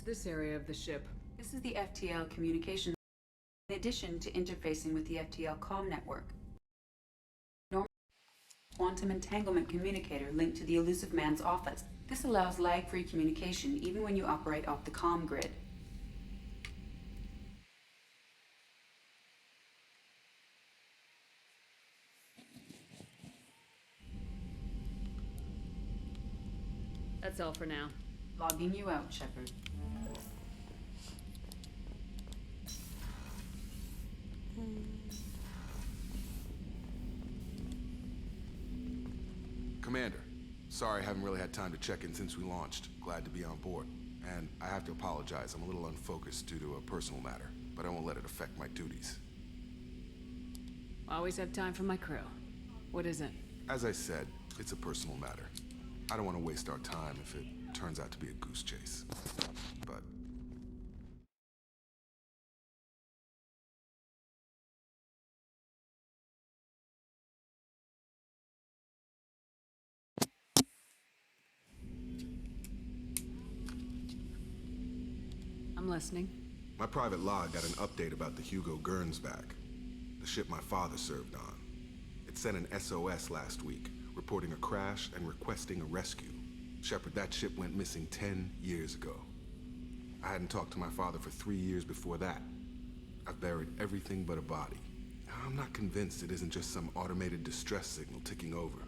to this area of the ship? This is the FTL communication. In addition to interfacing with the FTL comm network. Normal quantum entanglement communicator linked to the Elusive Man's office. This allows lag-free communication even when you operate off the comm grid. That's all for now. Logging you out, Shepard. Commander, sorry I haven't really had time to check in since we launched. Glad to be on board. And I have to apologize, I'm a little unfocused due to a personal matter, but I won't let it affect my duties. Always have time for my crew. What is it? As I said, it's a personal matter. I don't want to waste our time if it turns out to be a goose chase. But I'm listening. my private log got an update about the Hugo Gernsback, the ship my father served on. It sent an SOS last week, reporting a crash and requesting a rescue. Shepard, that ship went missing 10 years ago. I hadn't talked to my father for 3 years before that. I've buried everything but a body. I'm not convinced it isn't just some automated distress signal ticking over.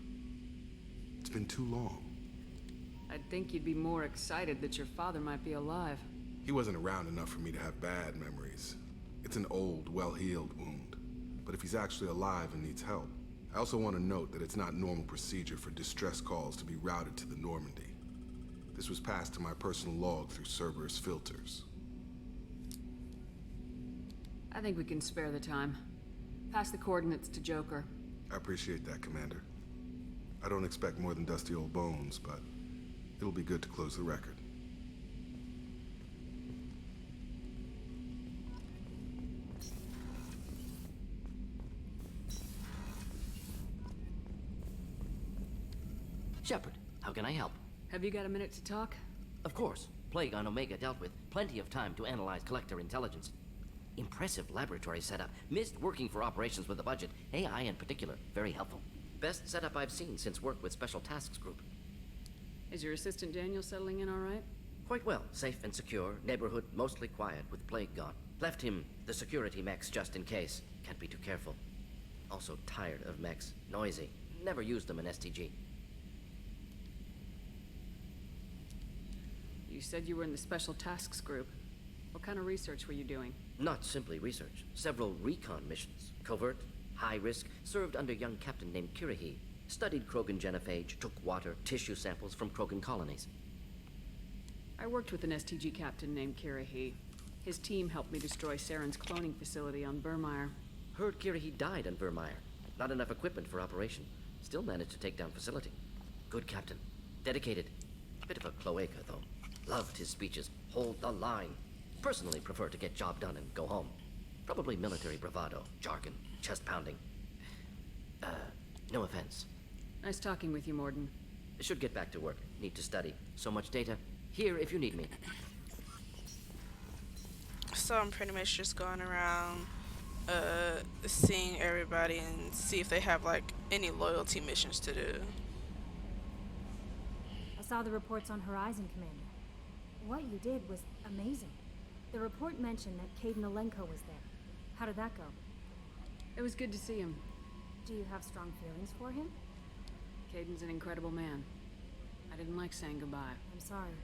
It's been too long. I'd think you'd be more excited that your father might be alive. He wasn't around enough for me to have bad memories. It's an old, well-healed wound. But if he's actually alive and needs help, I also want to note that it's not normal procedure for distress calls to be routed to the Normandy. This was passed to my personal log through Cerberus filters. I think we can spare the time. Pass the coordinates to Joker. I appreciate that, Commander. I don't expect more than dusty old bones, but it'll be good to close the record. Shepard, how can I help? Have you got a minute to talk? Of course. Plague on Omega dealt with. Plenty of time to analyze collector intelligence. Impressive laboratory setup. Missed working for operations with a budget. AI in particular. Very helpful. Best setup I've seen since work with Special Tasks Group. Is your assistant Daniel settling in all right? Quite well. Safe and secure. Neighborhood mostly quiet with Plague gone. Left him the security mechs just in case. Can't be too careful. Also tired of mechs. Noisy. Never used them in STG. You said you were in the Special Tasks Group. What kind of research were you doing? Not simply research. Several recon missions. Covert, high risk, served under a young captain named Kirrahe. Studied Krogan genophage, took water, tissue samples from Krogan colonies. I worked with an STG captain named Kirrahe. His team helped me destroy Saren's cloning facility on Burmire. Heard Kirrahe died on Vermeer. Not enough equipment for operation. Still managed to take down facility. Good captain. Dedicated. Bit of a cloaca, though. Loved his speeches. Hold the line. Personally prefer to get job done and go home. Probably military bravado, jargon, chest pounding. No offense. Nice talking with you, Mordin. Should get back to work. Need to study. So much data. Here if you need me. So I'm pretty much just going around seeing everybody and see if they have like any loyalty missions to do. I saw the reports on Horizon, Commander. What you did was amazing. The report mentioned that Kaidan Alenko was there. How did that go? It was good to see him. Do you have strong feelings for him? Kaidan's an incredible man. I didn't like saying goodbye. I'm sorry.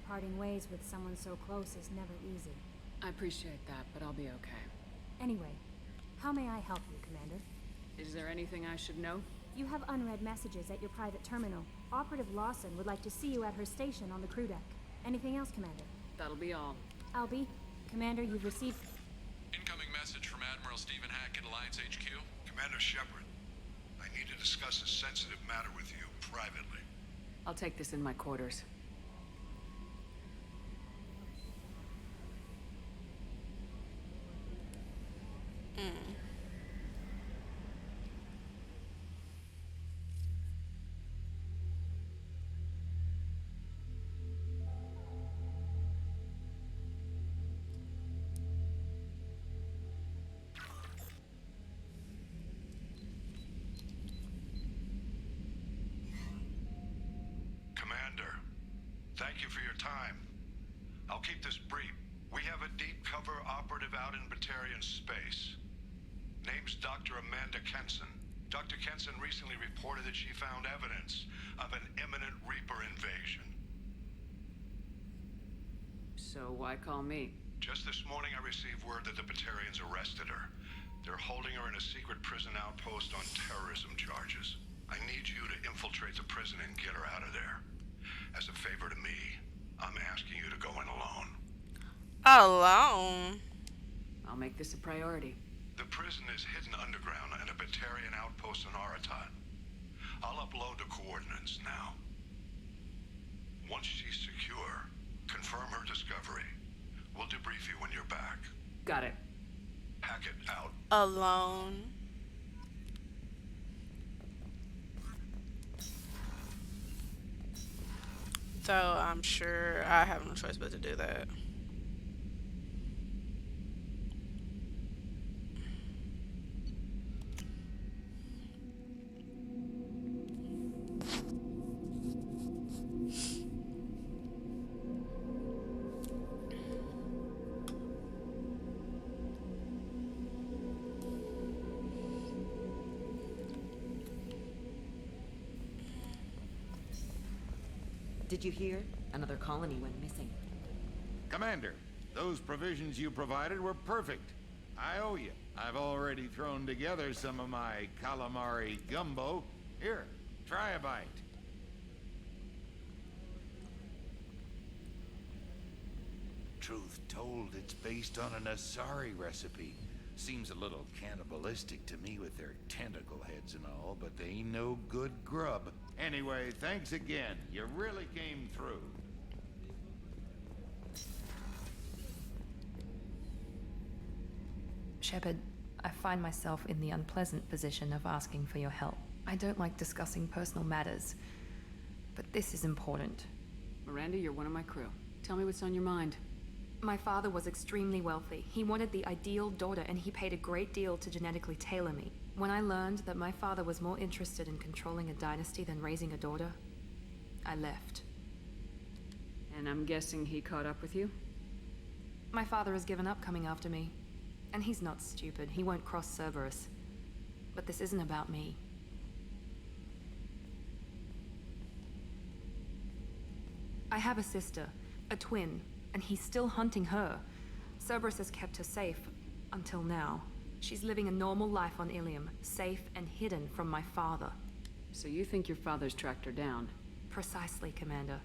Parting ways with someone so close is never easy. I appreciate that, but I'll be okay. Anyway, how may I help you, Commander? Is there anything I should know? You have unread messages at your private terminal. Operative Lawson would like to see you at her station on the crew deck. Anything else, Commander? That'll be all. Albie, Commander, you've received... Incoming message from Admiral Stephen Hackett, Alliance HQ. Commander Shepard, I need to discuss a sensitive matter with you privately. I'll take this in my quarters. time. I'll keep this brief. We have a deep cover operative out in Batarian space. Name's Dr. Amanda Kenson. Dr. Kenson recently reported that she found evidence of an imminent Reaper invasion. So why call me? Just this morning I received word that the Batarians arrested her. They're holding her in a secret prison outpost on terrorism charges. I need you to infiltrate the prison and get her out of there. As a favor to me, I'm asking you to go in alone. Alone? I'll make this a priority. The prison is hidden underground in a Batarian outpost on Aratat. I'll upload the coordinates now. Once she's secure, confirm her discovery. We'll debrief you when you're back. Got it. Hackett out. Alone? Though I'm sure I have no choice but to do that. Did you hear? Another colony went missing. Commander, those provisions you provided were perfect. I owe you. I've already thrown together some of my calamari gumbo. Here, try a bite. Truth told, it's based on an Asari recipe. Seems a little cannibalistic to me with their tentacle heads and all, but they ain't no good grub. Anyway, thanks again. You really came through. Shepard, I find myself in the unpleasant position of asking for your help. I don't like discussing personal matters, but this is important. Miranda, you're one of my crew. Tell me what's on your mind. My father was extremely wealthy. He wanted the ideal daughter, and he paid a great deal to genetically tailor me. When I learned that my father was more interested in controlling a dynasty than raising a daughter, I left. And I'm guessing he caught up with you? My father has given up coming after me. And he's not stupid. He won't cross Cerberus. But this isn't about me. I have a sister, a twin, and he's still hunting her. Cerberus has kept her safe, until now. She's living a normal life on Ilium, safe and hidden from my father. So you think your father's tracked her down? Precisely, Commander.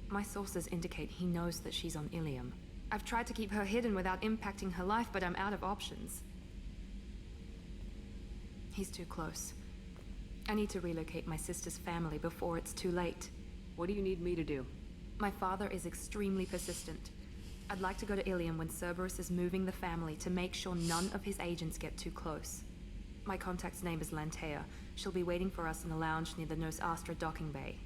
My sources indicate he knows that she's on Ilium. I've tried to keep her hidden without impacting her life, but I'm out of options. He's too close. I need to relocate my sister's family before it's too late. What do you need me to do? My father is extremely persistent. I'd like to go to Ilium when Cerberus is moving the family to make sure none of his agents get too close. My contact's name is Lantea. She'll be waiting for us in the lounge near the Nos Astra docking bay.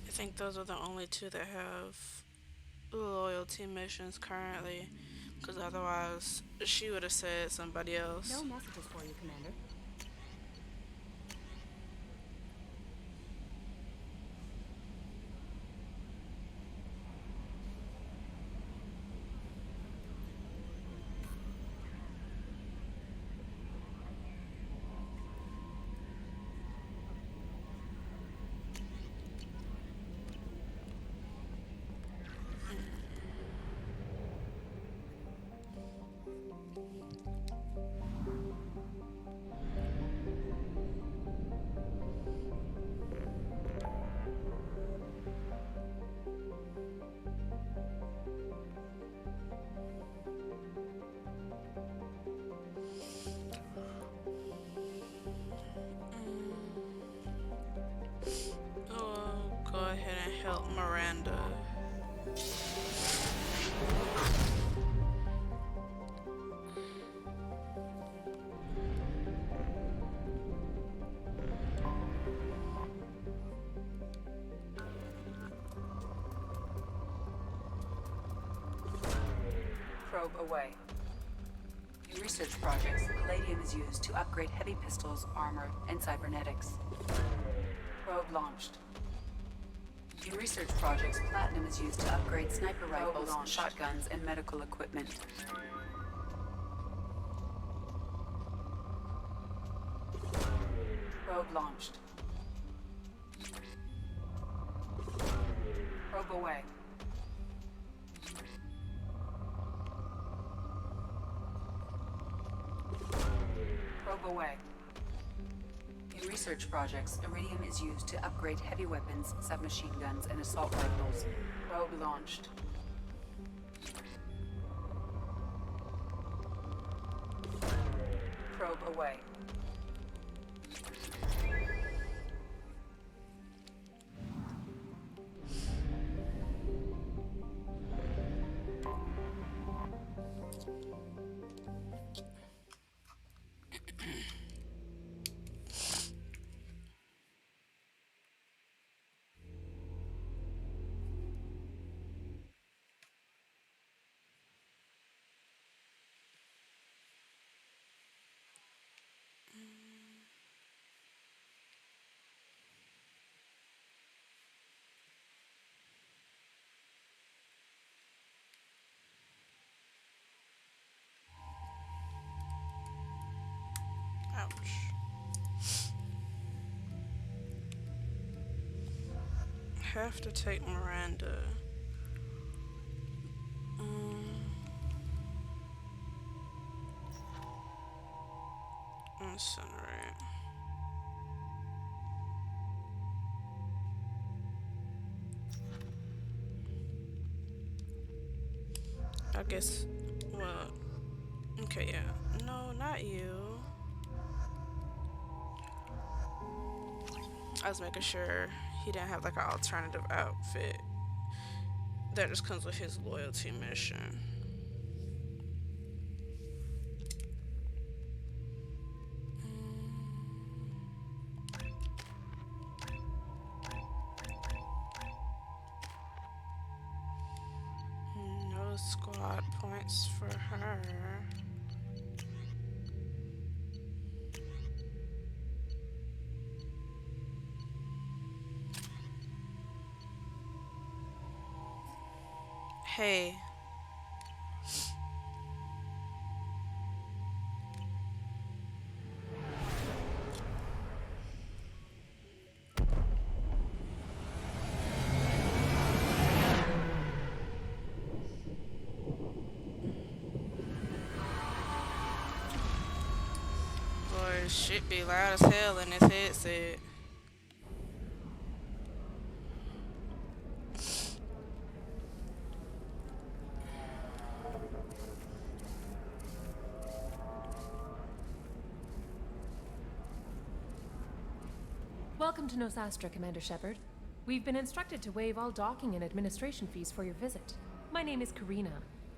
I think those are the only two that have loyalty missions currently, because otherwise she would have said somebody else. No messages for you, Commander. Go ahead and help Miranda. Probe away. In research projects, Palladium is used to upgrade heavy pistols, armor, and cybernetics. Probe launched. In research projects, Platinum is used to upgrade sniper rifles, shotguns, and medical equipment. Probe launched. Probe away. Probe away. In research projects, Iridium is used to upgrade heavy weapons, submachine guns, and assault rifles. Probe launched. Probe away. Ouch. Have to take Miranda. Incinerate. I guess, well, okay, yeah. No, not you. I was making sure he didn't have like an alternative outfit that just comes with his loyalty mission. No squad points for her. Hey. Boy, shit be loud as hell in this headset. Welcome to Nosastra, Commander Shepard. We've been instructed to waive all docking and administration fees for your visit. My name is Karina.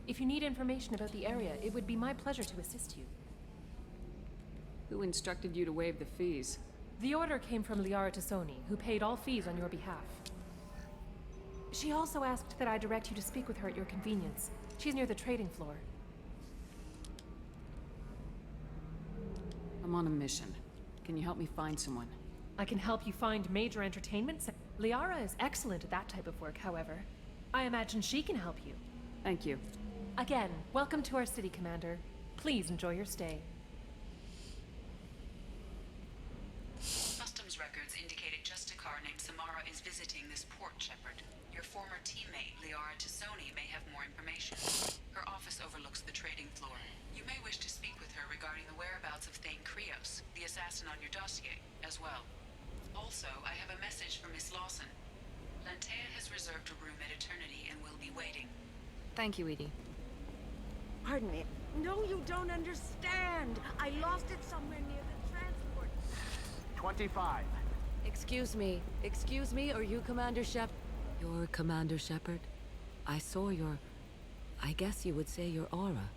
If you need information about the area, it would be my pleasure to assist you. Who instructed you to waive the fees? The order came from Liara Tassoni, who paid all fees on your behalf. She also asked that I direct you to speak with her at your convenience. She's near the trading floor. I'm on a mission. Can you help me find someone? I can help you find major entertainment. Liara is excellent at that type of work, however. I imagine she can help you. Thank you. Again, welcome to our city, Commander. Please enjoy your stay. Customs records indicated just a car named Samara is visiting this port, Shepard. Your former teammate, Liara Tassoni, may have more information. Her office overlooks the trading floor. You may wish to speak with her regarding the whereabouts of Thane Krios, the assassin on your dossier, as well. Also, I have a message from Miss Lawson. Lantea has reserved a room at Eternity and will be waiting. Thank you, Edie. Pardon me. No, you don't understand. I lost it somewhere near the transport. 25. Excuse me, are you Commander Shepard? You're Commander Shepard? I saw your... I guess you would say your aura.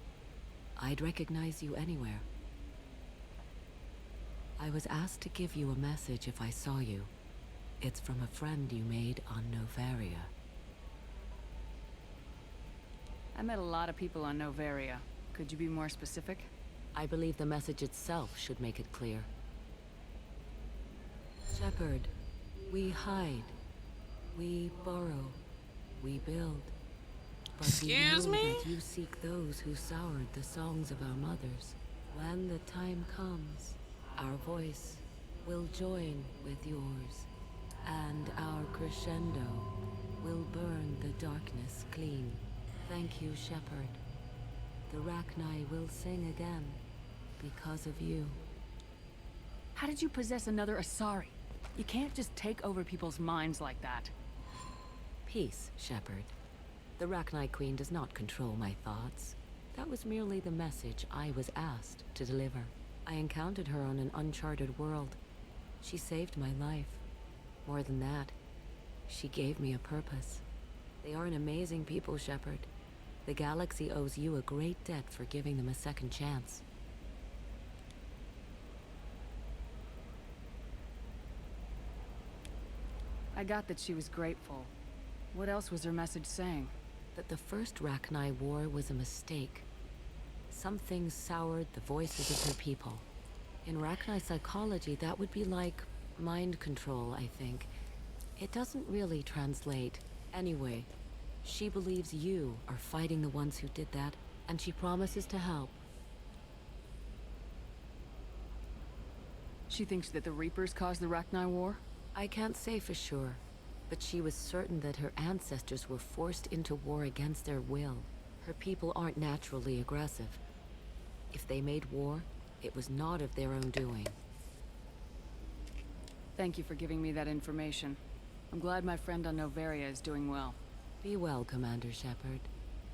I'd recognize you anywhere. I was asked to give you a message if I saw you. It's from a friend you made on Novaria. I met a lot of people on Novaria. Could you be more specific? I believe the message itself should make it clear. Shepard, we hide. We borrow. We build. But Excuse we know me? that you seek those who soured the songs of our mothers. When the time comes, our voice will join with yours, and our crescendo will burn the darkness clean. Thank you, Shepard. The Rachni will sing again because of you. How did you possess another Asari? You can't just take over people's minds like that. Peace, Shepard. The Rachni Queen does not control my thoughts. That was merely the message I was asked to deliver. I encountered her on an uncharted world. She saved my life. More than that, she gave me a purpose. They are an amazing people, Shepard. The galaxy owes you a great debt for giving them a second chance. I got that she was grateful. What else was her message saying? That the first Rachni War was a mistake. Some things soured the voices of her people. In Rachni psychology, that would be like mind control, I think. It doesn't really translate. Anyway, she believes you are fighting the ones who did that, and she promises to help. She thinks that the Reapers caused the Rachni War? I can't say for sure, but she was certain that her ancestors were forced into war against their will. Her people aren't naturally aggressive. If they made war, it was not of their own doing. Thank you for giving me that information. I'm glad my friend on Noveria is doing well. Be well, Commander Shepard.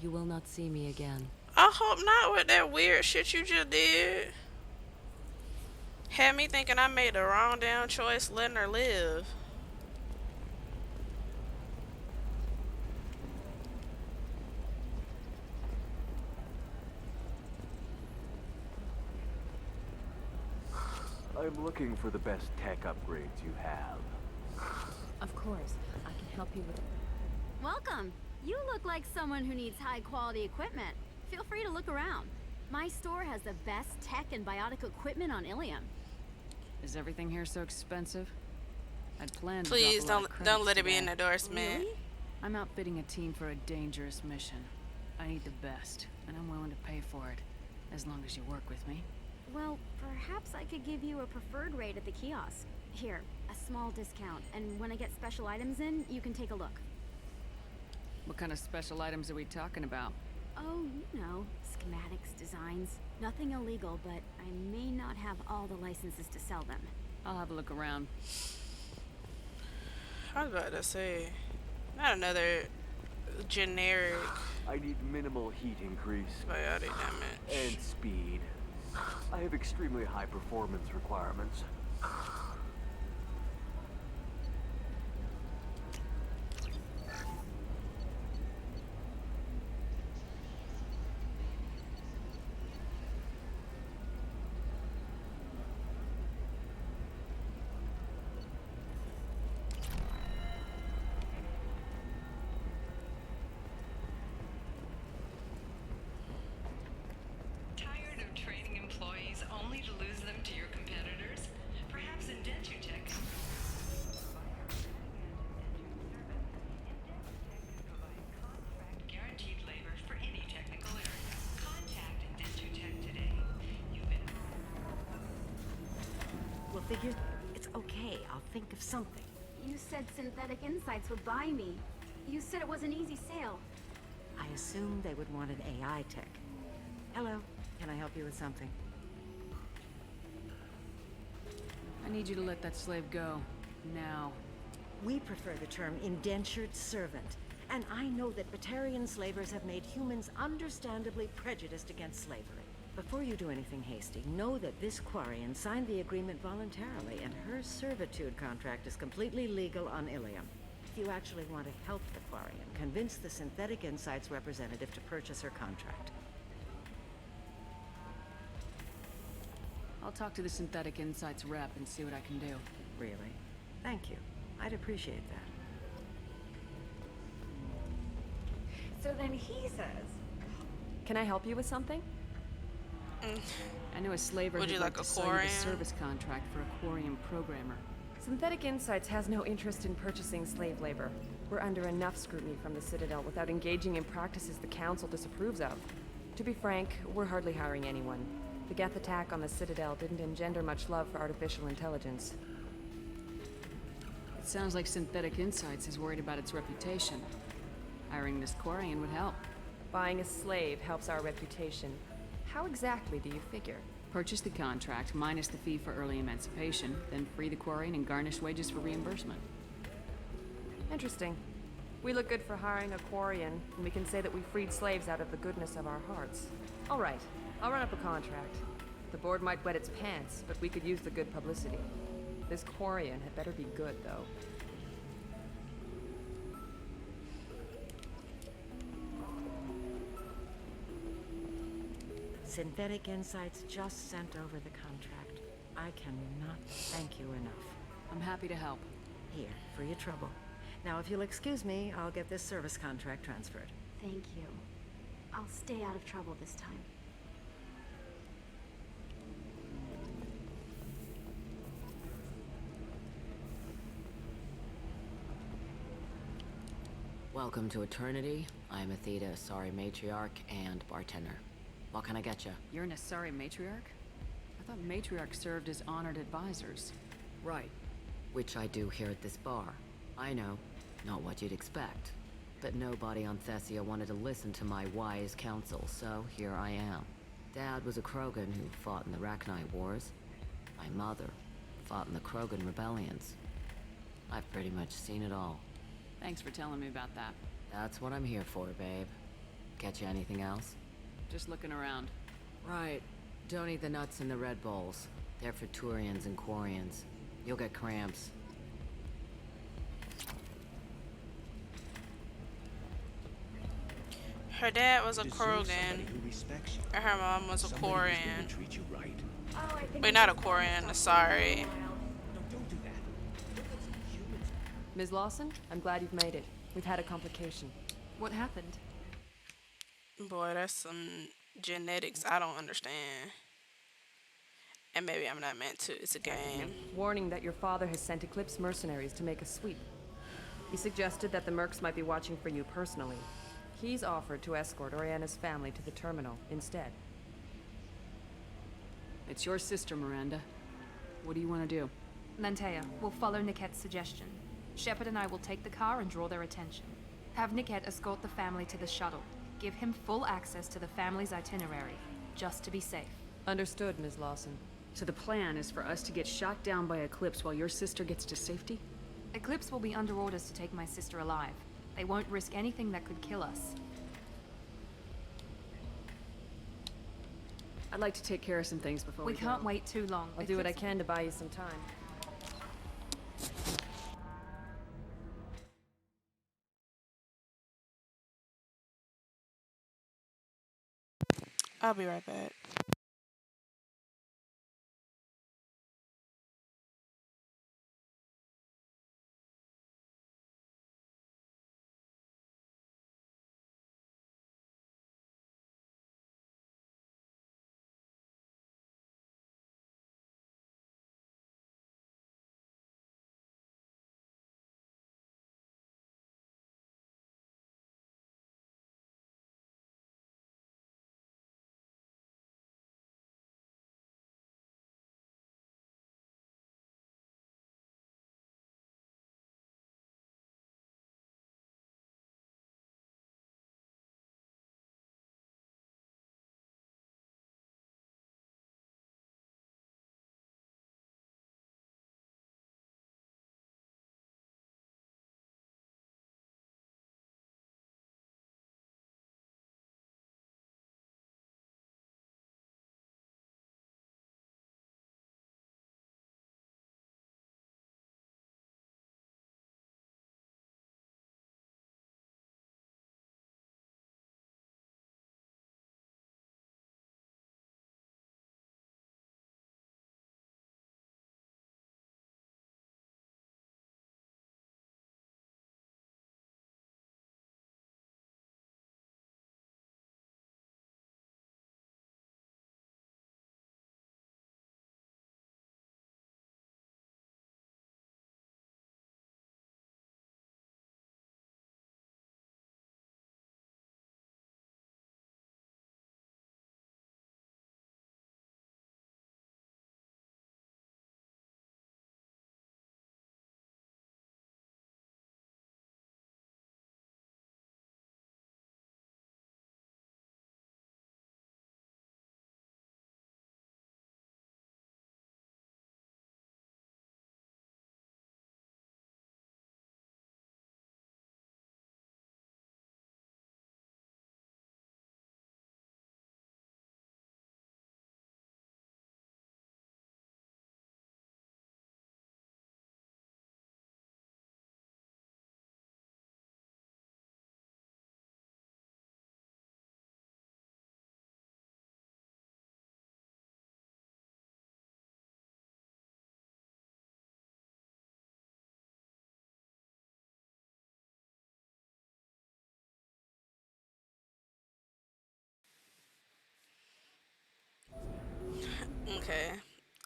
You will not see me again. I hope not with that weird shit you just did. Had me thinking I made the wrong damn choice letting her live. I'm looking for the best tech upgrades you have. Of course, I can help you with it. Welcome. You look like someone who needs high-quality equipment. Feel free to look around. My store has the best tech and biotic equipment on Ilium. Is everything here so expensive? I'd planned to Please drop a lot of don't let credits it be an today. endorsement. Really? I'm outfitting a team for a dangerous mission. I need the best, and I'm willing to pay for it, as long as you work with me. Well, perhaps I could give you a preferred rate at the kiosk. Here, a small discount, and when I get special items in, you can take a look. What kind of special items are we talking about? Oh, you know, schematics, designs. Nothing illegal, but I may not have all the licenses to sell them. I'll have a look around. I was about to say, not another generic I need minimal heat increase. biotic damage. And speed. I have extremely high performance requirements. Tired of training employees only to lose them to your competitors? Perhaps in Dentutech. Guaranteed labor for any technical area. Contact Dentutech today. You've been... Well, figure it's okay. I'll think of something. You said Synthetic Insights would buy me. You said it was an easy sale. I assumed they would want an AI tech. Hello, can I help you with something? I need you to let that slave go. Now. We prefer the term indentured servant. And I know that Batarian slavers have made humans understandably prejudiced against slavery. Before you do anything hasty, know that this Quarian signed the agreement voluntarily, and her servitude contract is completely legal on Ilium. If you actually want to help the Quarian, convince the Synthetic Insights representative to purchase her contract. I'll talk to the Synthetic Insights rep and see what I can do. Really? Thank you. I'd appreciate that. So then he says, "Can I help you with something?" I know a slaver Would who'd you like like to a sell you the Quarian? service contract for a Quarian programmer. Synthetic Insights has no interest in purchasing slave labor. We're under enough scrutiny from the Citadel without engaging in practices the Council disapproves of. To be frank, we're hardly hiring anyone. The Geth attack on the Citadel didn't engender much love for artificial intelligence. It sounds like Synthetic Insights is worried about its reputation. Hiring this Quarian would help. Buying a slave helps our reputation. How exactly do you figure? Purchase the contract minus the fee for early emancipation, then free the Quarian and garnish wages for reimbursement. Interesting. We look good for hiring a Quarian, and we can say that we freed slaves out of the goodness of our hearts. All right, I'll run up a contract. The board might wet its pants, but we could use the good publicity. This Quarian had better be good, though. Synthetic Insights just sent over the contract. I cannot thank you enough. I'm happy to help. Here, for your trouble. Now, if you'll excuse me, I'll get this service contract transferred. Thank you. I'll stay out of trouble this time. Welcome to Eternity. I'm Athena, Asari matriarch and bartender. What can I get you? You're an Asari matriarch? I thought matriarchs served as honored advisors. Right. Which I do here at this bar. I know, not what you'd expect. But nobody on Thessia wanted to listen to my wise counsel, so here I am. Dad was a Krogan who fought in the Rachni Wars. My mother fought in the Krogan rebellions. I've pretty much seen it all. Thanks for telling me about that. That's what I'm here for, babe. Get you anything else? Just looking around. Right. Don't eat the nuts in the Red Bowls. They're for Turians and Quarians. You'll get cramps. Her dad was a Krogan, and her mom was a Quarian. Wait, not a Quarian, sorry. Ms. Lawson, I'm glad you've made it. We've had a complication. What happened? Boy, that's some genetics I don't understand. And maybe I'm not meant to. It's a game. Warning that your father has sent Eclipse mercenaries to make a sweep. He suggested that the Mercs might be watching for you personally. He's offered to escort Oriana's family to the terminal instead. It's your sister, Miranda. What do you want to do? Lantea, we'll follow Niket's suggestion. Shepard and I will take the car and draw their attention. Have Niket escort the family to the shuttle. Give him full access to the family's itinerary, just to be safe. Understood, Ms. Lawson. So the plan is for us to get shot down by Eclipse while your sister gets to safety? Eclipse will be under orders to take my sister alive. They won't risk anything that could kill us. I'd like to take care of some things before we can't go. wait too long. I'll do what I can to buy you some time. I'll be right back.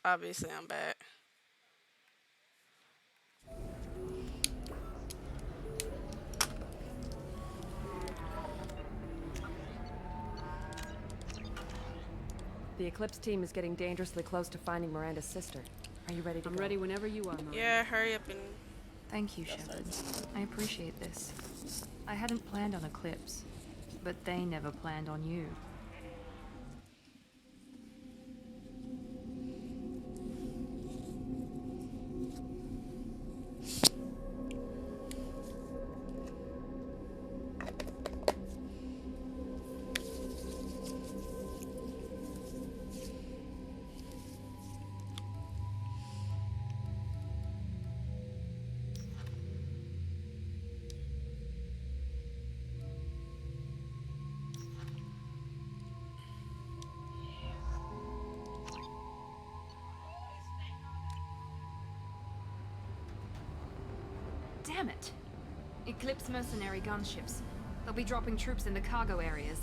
Obviously, I'm back. The Eclipse team is getting dangerously close to finding Miranda's sister. Are you ready to go? I'm ready whenever you are, Miranda. Yeah, hurry up and... Thank you, Shepard. I appreciate this. I hadn't planned on Eclipse, but they never planned on you. Damn it! Eclipse mercenary gunships. They'll be dropping troops in the cargo areas.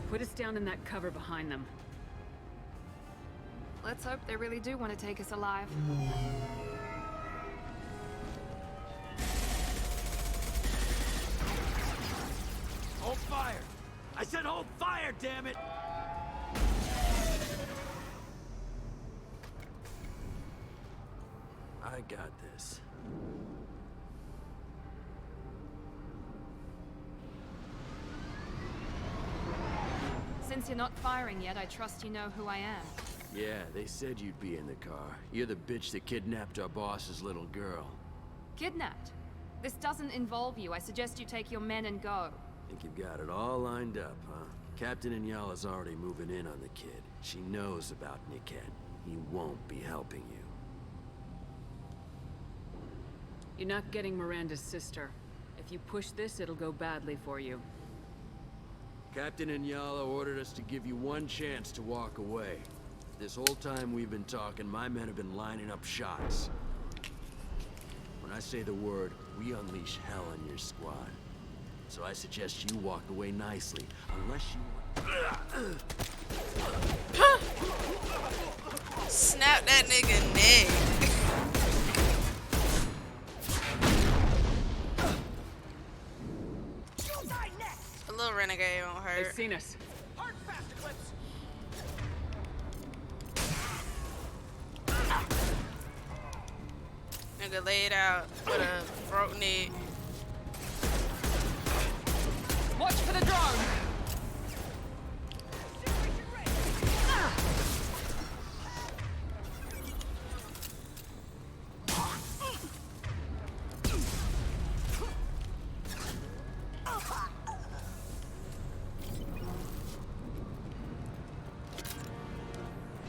Put us down in that cover behind them. Let's hope they really do want to take us alive. Hold fire! I said hold fire, damn it! I got this. Since you're not firing yet, I trust you know who I am. Yeah, they said you'd be in the car. You're the bitch that kidnapped our boss's little girl. Kidnapped? This doesn't involve you. I suggest you take your men and go. Think you've got it all lined up, huh? Captain Inyala's already moving in on the kid. She knows about Niket. He won't be helping you. You're not getting Miranda's sister. If you push this, it'll go badly for you. Captain Inyala ordered us to give you one chance to walk away. This whole time we've been talking, my men have been lining up shots. When I say the word, we unleash hell on your squad. So I suggest you walk away nicely, unless you... Snap that nigga neck. A little renegade won't hurt. They've seen us. Nigga laid out with a throat knee. Watch for the drone!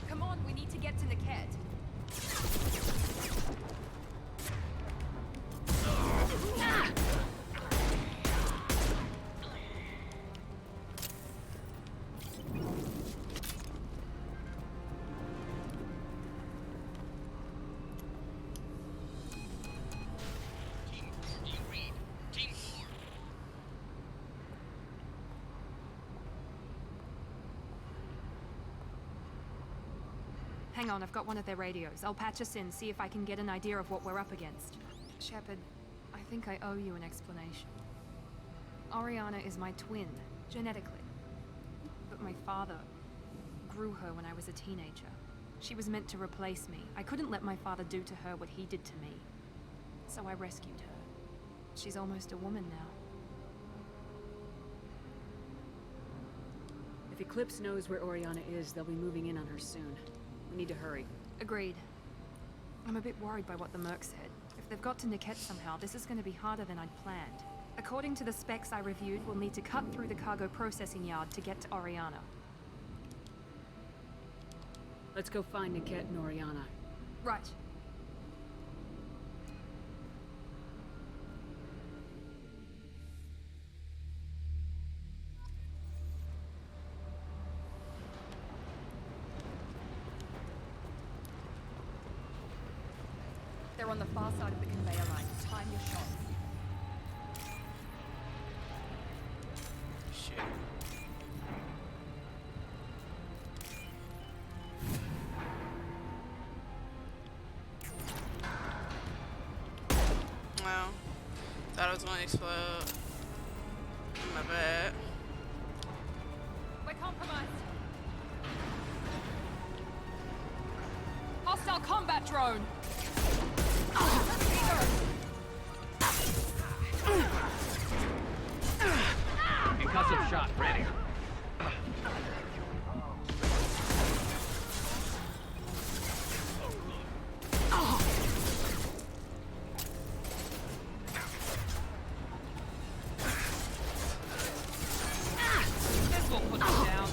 Come on, we need to get to Niket. Hang on, I've got one of their radios. I'll patch us in, see if I can get an idea of what we're up against. Shepard, I think I owe you an explanation. Oriana is my twin, genetically. But my father grew her when I was a teenager. She was meant to replace me. I couldn't let my father do to her what he did to me. So I rescued her. She's almost a woman now. If Eclipse knows where Oriana is, they'll be moving in on her soon. We need to hurry. Agreed. I'm a bit worried by what the Merc said. If they've got to Niket somehow, this is going to be harder than I'd planned. According to the specs I reviewed, we'll need to cut through the cargo processing yard to get to Oriana. Let's go find Niket and Oriana. Right. They're on the far side of the conveyor line. Time your shots. Shit. Wow. Thought it was gonna explode. My bad. We're compromised. Hostile combat drone. Concussive shot ready. This will put them down.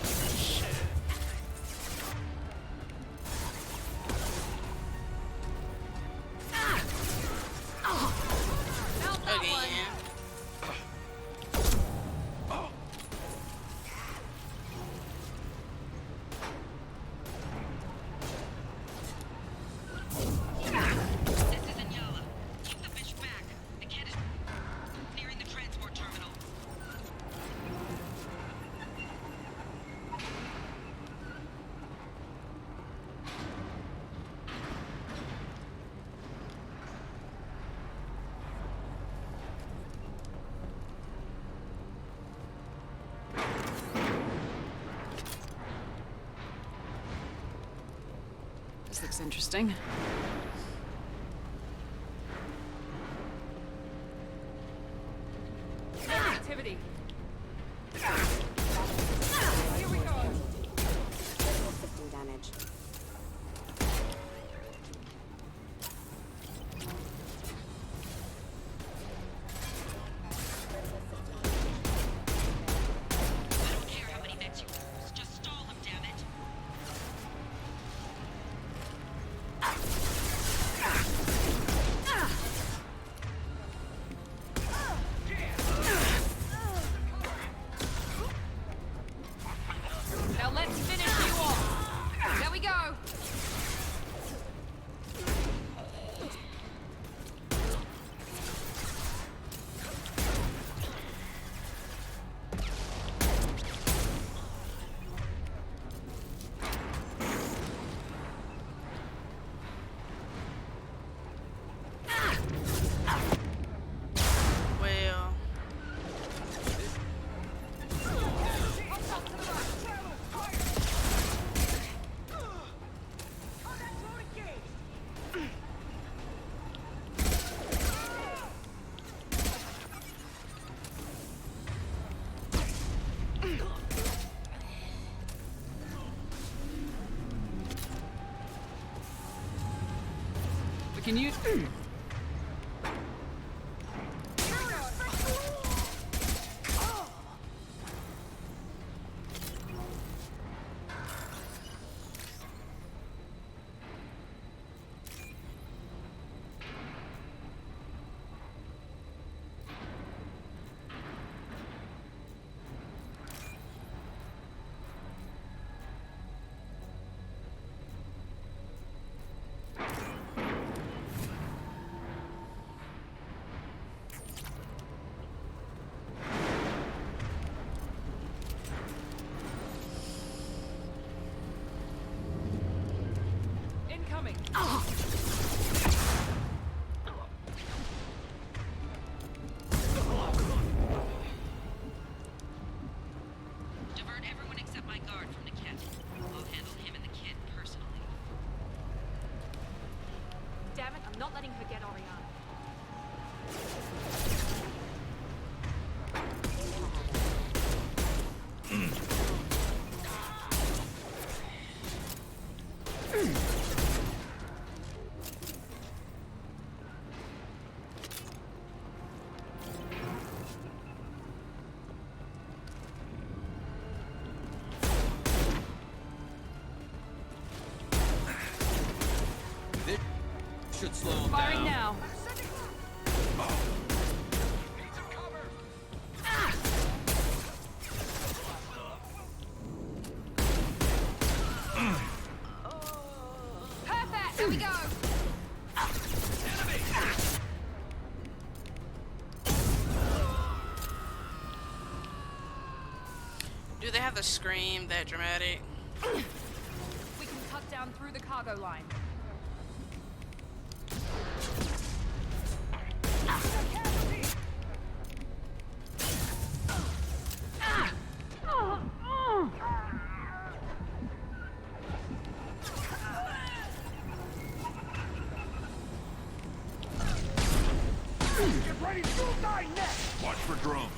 Again. This is Inyala. Keep the fish back. The kid is nearing the transport terminal. This looks interesting. Activity. Here we go. System damage. I don't care how many mechs you use. Just stall them, damn it. Now let's finish you off. There we go. Well. We can use. Incoming. Divert everyone except my guard from the kit. I'll handle him and the kid personally. Damn it, I'm not letting her get Oriana. Should slow him Firing down. now. Perfect. There we go. Do they have to scream that dramatic? We can cut down through the cargo line. Get ready to die next! Watch for drones.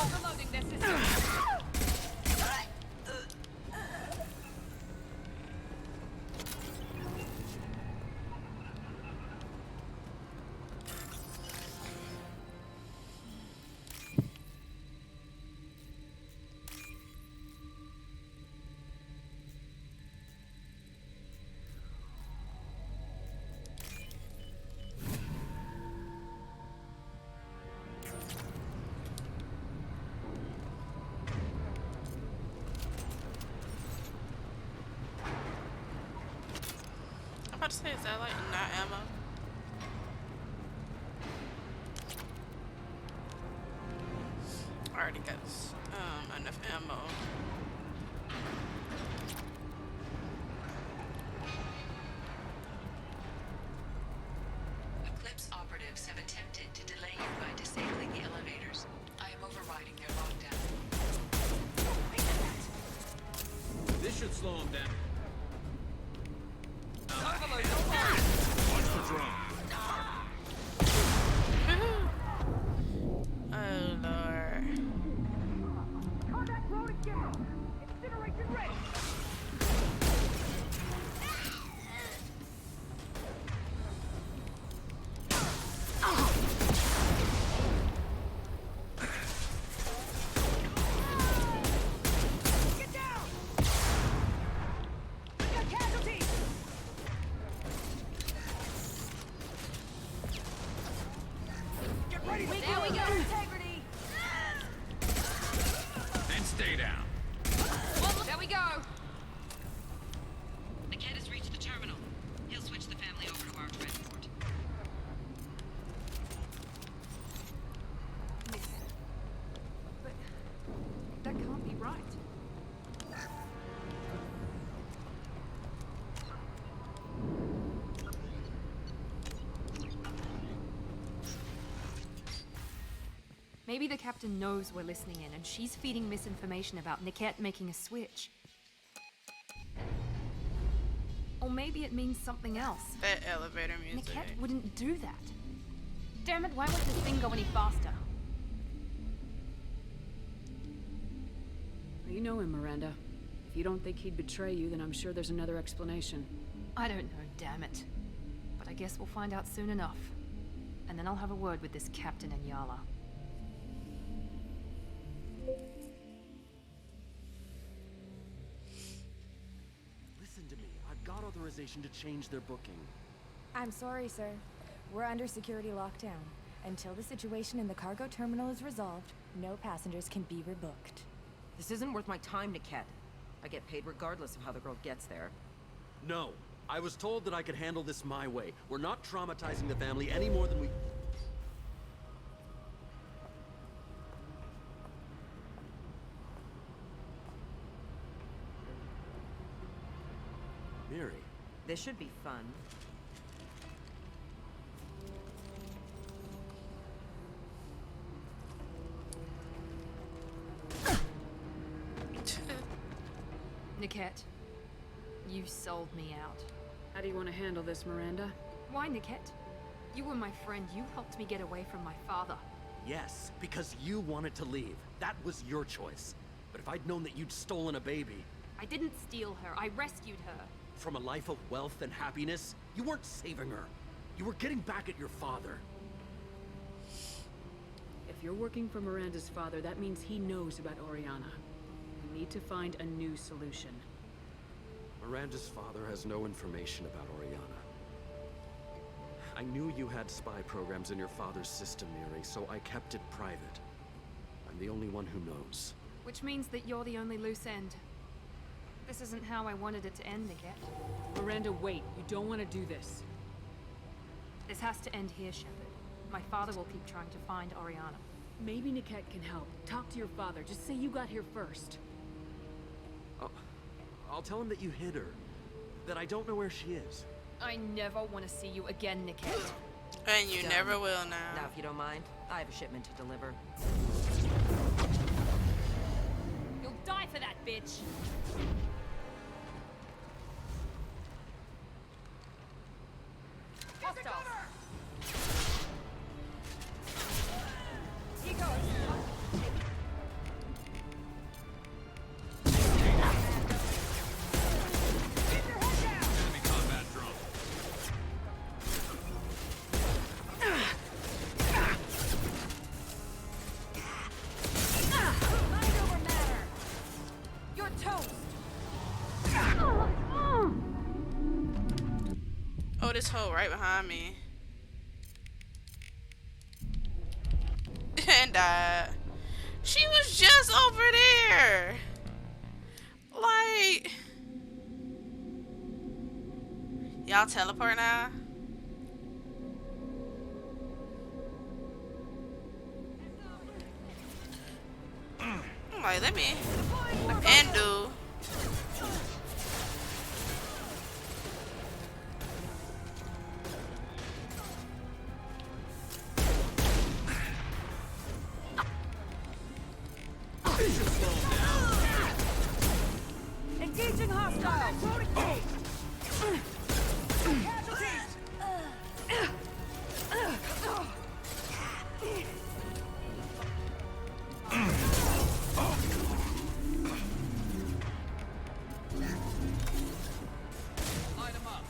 Overloading their system. I'm about to say, is that like not ammo? I already got enough ammo. Eclipse operatives have attempted to delay you by disabling the elevators. I am overriding their lockdown. This should slow him down. Watch for drones. Oh lord. Contact drone again! Incineration ready! Get down! We got casualties! Get ready to There we go. integrity! And stay down. There we go. The kid has reached the terminal. He'll switch the family over to our transport. But that can't be right. Maybe the captain knows we're listening in and she's feeding misinformation about Niket making a switch. Or maybe it means something else. That elevator music. Niket wouldn't do that. Damn it, why won't this thing go any faster? Well, you know him, Miranda. If you don't think he'd betray you, then I'm sure there's another explanation. I don't know, damn it. But I guess we'll find out soon enough. And then I'll have a word with this Captain Anyala. Listen to me. I've got authorization to change their booking. I'm sorry, sir. We're under security lockdown. Until the situation in the cargo terminal is resolved, no passengers can be rebooked. This isn't worth my time, Niket. I get paid regardless of how the girl gets there. No. I was told that I could handle this my way. We're not traumatizing the family any more than we... Miri. This should be fun. Niket, you sold me out. How do you want to handle this, Miranda? Why, Niket? You were my friend. You helped me get away from my father. Yes, because you wanted to leave. That was your choice. But if I'd known that you'd stolen a baby... I didn't steal her. I rescued her. From a life of wealth and happiness, you weren't saving her. You were getting back at your father. If you're working for Miranda's father, that means he knows about Oriana. We need to find a new solution. Miranda's father has no information about Oriana. I knew you had spy programs in your father's system, Miri, so I kept it private. I'm the only one who knows. Which means that you're the only loose end. This isn't how I wanted it to end, Niket. Miranda, wait. You don't want to do this. This has to end here, Shepard. My father will keep trying to find Oriana. Maybe Niket can help. Talk to your father. Just say you got here first. I'll tell him that you hid her. That I don't know where she is. I never want to see you again, Niket. And you Done. never will now. Now, if you don't mind, I have a shipment to deliver. You'll die for that, bitch! He goes. Enemy combat drone. Mind over matter. You're toast. Oh, this hoe right behind me. And she was just over there. Like, y'all teleport now? I'm like, let me undo. Engaging hostile. Casualties. Light him up.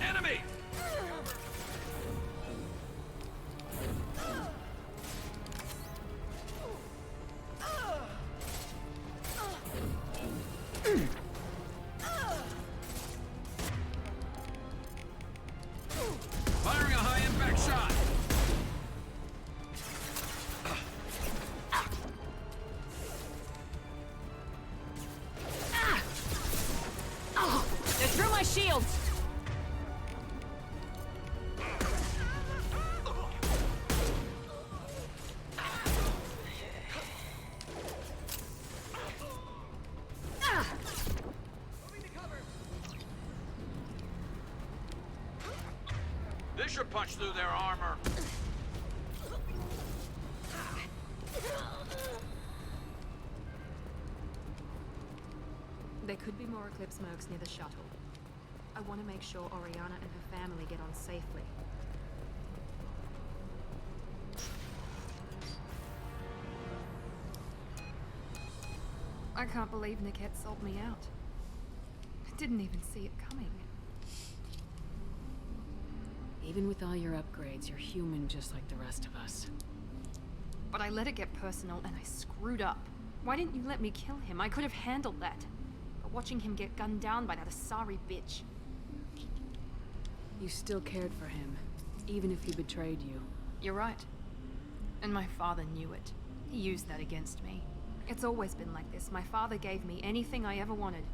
Enemy! Firing a high impact shot. They threw my shields. This should punch through their armor. There could be more Eclipse mercs near the shuttle. I want to make sure Oriana and her family get on safely. I can't believe Niket sold me out. I didn't even see it coming. Even with all your upgrades, you're human just like the rest of us. But I let it get personal and I screwed up. Why didn't you let me kill him? I could have handled that. But watching him get gunned down by that Asari bitch. You still cared for him, even if he betrayed you. You're right. And my father knew it. He used that against me. It's always been like this. My father gave me anything I ever wanted.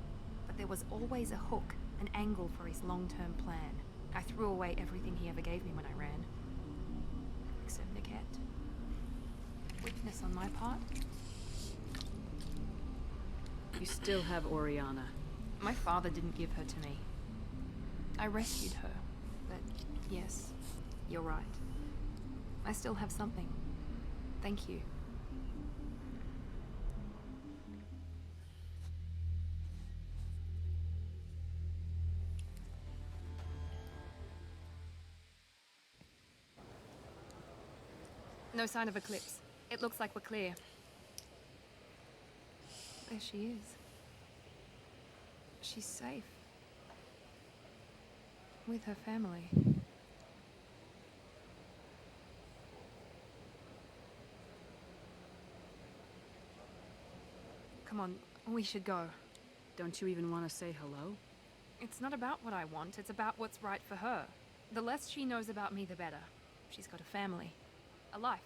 But there was always a hook, an angle for his long-term plan. I threw away everything he ever gave me when I ran. Except Niket. Weakness on my part? You still have Oriana. My father didn't give her to me. I rescued her. But yes, you're right. I still have something. Thank you. No sign of Eclipse. It looks like we're clear. There she is. She's safe. With her family. Come on, we should go. Don't you even want to say hello? It's not about what I want, it's about what's right for her. The less she knows about me, the better. She's got a family. A life.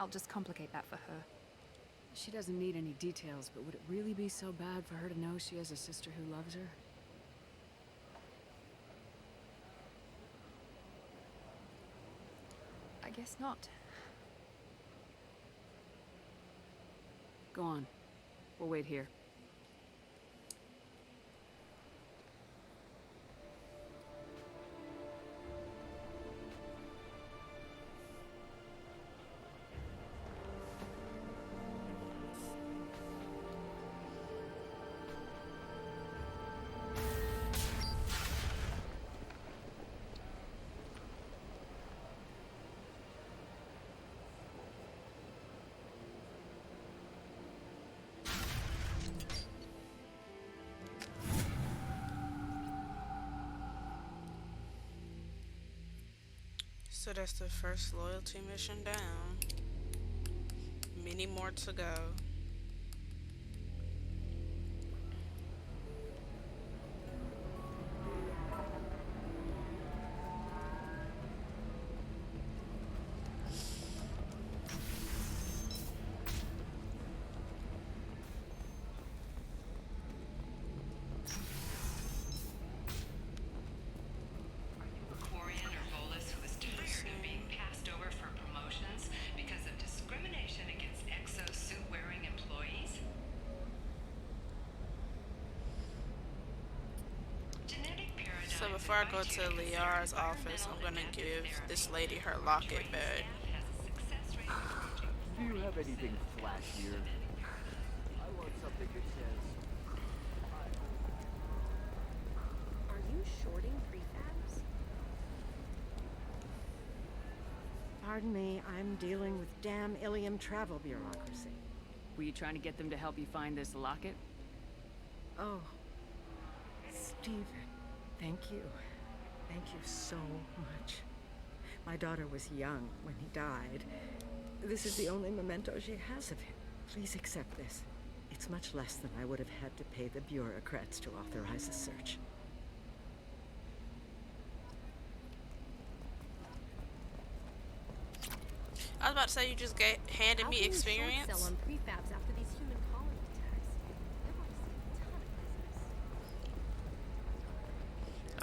I'll just complicate that for her. She doesn't need any details, but would it really be so bad for her to know she has a sister who loves her? I guess not. Go on. We'll wait here. So that's the first loyalty mission down. Many more to go. So before I go to Liara's office, I'm gonna give this lady her locket back. Do you have anything flashier? I want something that says... Are you shorting prefabs? Pardon me, I'm dealing with damn Ilium travel bureaucracy. Were you trying to get them to help you find this locket? Oh, Stephen, thank you. Thank you so much. My daughter was young when he died. This is the only memento she has of him. Please accept this. It's much less than I would have had to pay the bureaucrats to authorize a search. I was about to say, you just handed me experience. Sell on prefabs after these human colony attacks.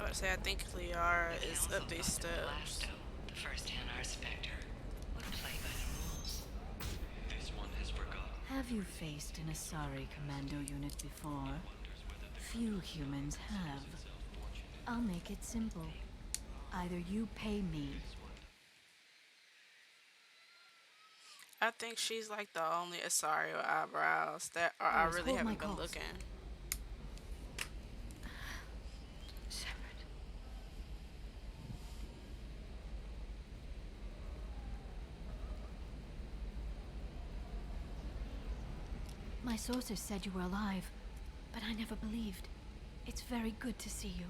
I was about to say, I think Liara is up these steps. The first Hanar Spectre would play by the rules. This one has forgotten. Have you faced an Asari commando unit before? Few humans have. I'll make it simple. Either you pay me. I think she's like the only Asari with eyebrows that I really haven't been looking. My sources said you were alive, but I never believed. It's very good to see you.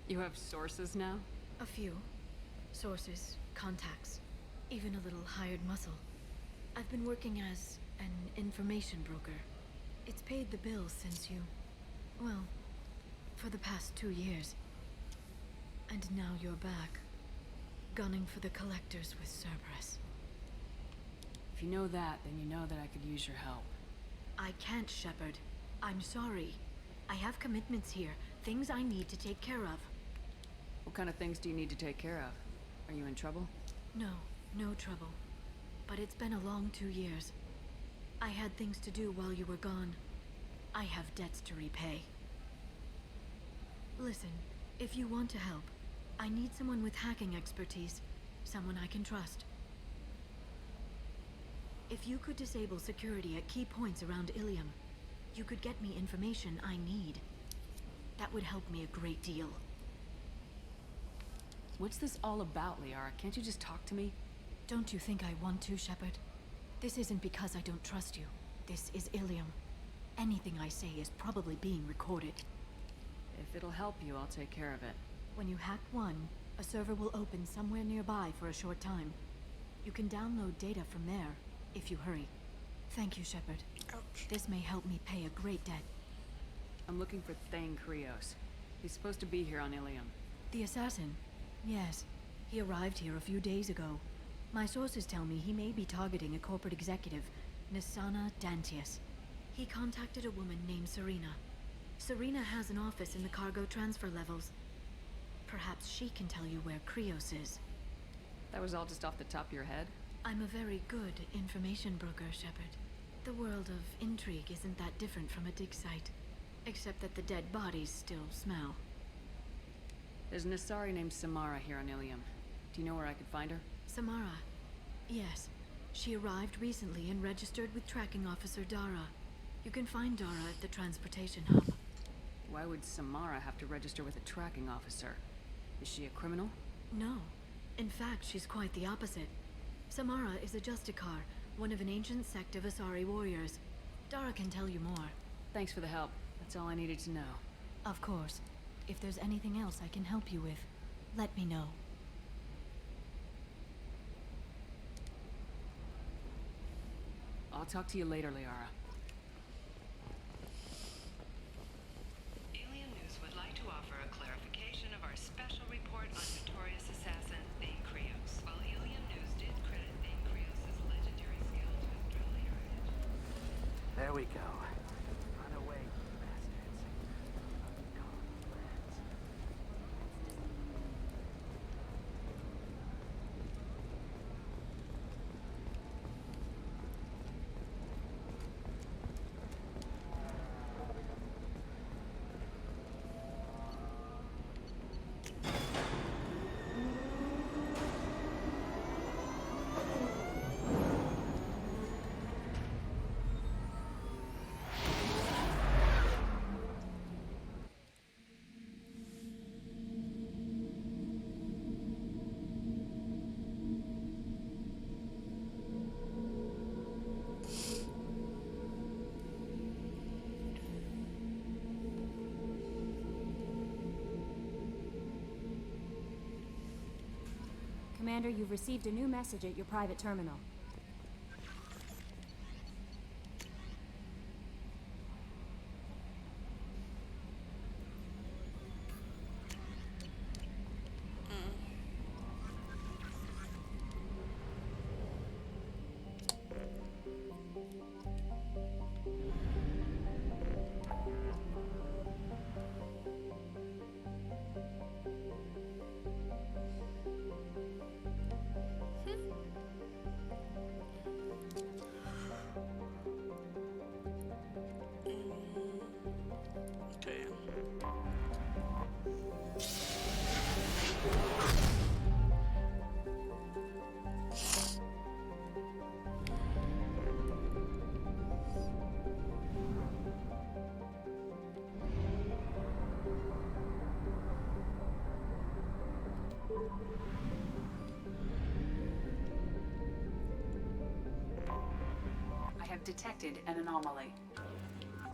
You have sources now? A few. Sources, contacts, even a little hired muscle. I've been working as an information broker. It's paid the bills since you... well, for the past 2 years. And now you're back, gunning for the collectors with Cerberus. If you know that, then you know that I could use your help. I can't, Shepard. I'm sorry. I have commitments here, things I need to take care of. What kind of things do you need to take care of? Are you in trouble? No, no trouble. But it's been a long 2 years. I had things to do while you were gone. I have debts to repay. Listen, if you want to help, I need someone with hacking expertise. Someone I can trust. If you could disable security at key points around Ilium, you could get me information I need. That would help me a great deal. What's this all about, Liara? Can't you just talk to me? Don't you think I want to, Shepard? This isn't because I don't trust you. This is Ilium. Anything I say is probably being recorded. If it'll help you, I'll take care of it. When you hack one, a server will open somewhere nearby for a short time. You can download data from there, if you hurry. Thank you, Shepard. Ouch. This may help me pay a great debt. I'm looking for Thane Krios. He's supposed to be here on Ilium. The assassin? Yes. He arrived here a few days ago. My sources tell me he may be targeting a corporate executive, Nisana Dantius. He contacted a woman named Serena. Serena has an office in the cargo transfer levels. Perhaps she can tell you where Krios is. That was all just off the top of your head? I'm a very good information broker, Shepard. The world of intrigue isn't that different from a dig site. Except that the dead bodies still smell. There's an Asari named Samara here on Ilium. Do you know where I could find her? Samara? Yes. She arrived recently and registered with Tracking Officer Dara. You can find Dara at the transportation hub. Why would Samara have to register with a tracking officer? Is she a criminal? No. In fact, she's quite the opposite. Samara is a Justicar, one of an ancient sect of Asari warriors. Dara can tell you more. Thanks for the help. That's all I needed to know. Of course. If there's anything else I can help you with, let me know. I'll talk to you later, Liara. Alien News would like to offer a clarification of our special report on notorious assassin Thane Krios. While Alien News did credit Thane Krios' legendary skill to his brilliant heritage. There we go. Run away, bastards. Commander, you've received a new message at your private terminal. Okay. I have detected an anomaly.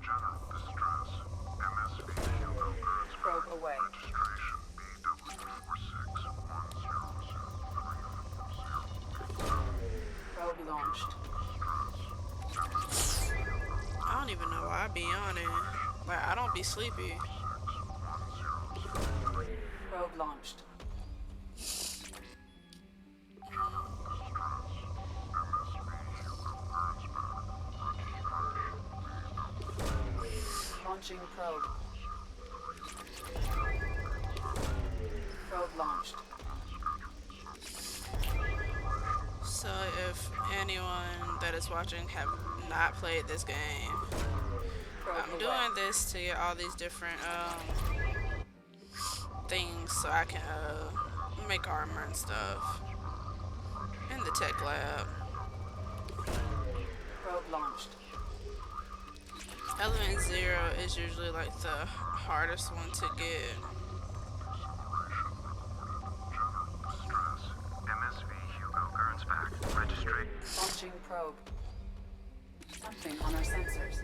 General distress. MSV Hugo Burns. Probe away. Registration BW461100340. Probe launched. I don't even know why I be on it. Like, I don't be sleepy. Probe launched. Launching probe. Probe launched. So if anyone that is watching have not played this game, I'm doing this to get all these different things so I can make armor and stuff in the tech lab. Probe launched. Element 0 is usually like the hardest one to get. MSV Hugo Burns back. Registry. Launching probe. Something on our sensors.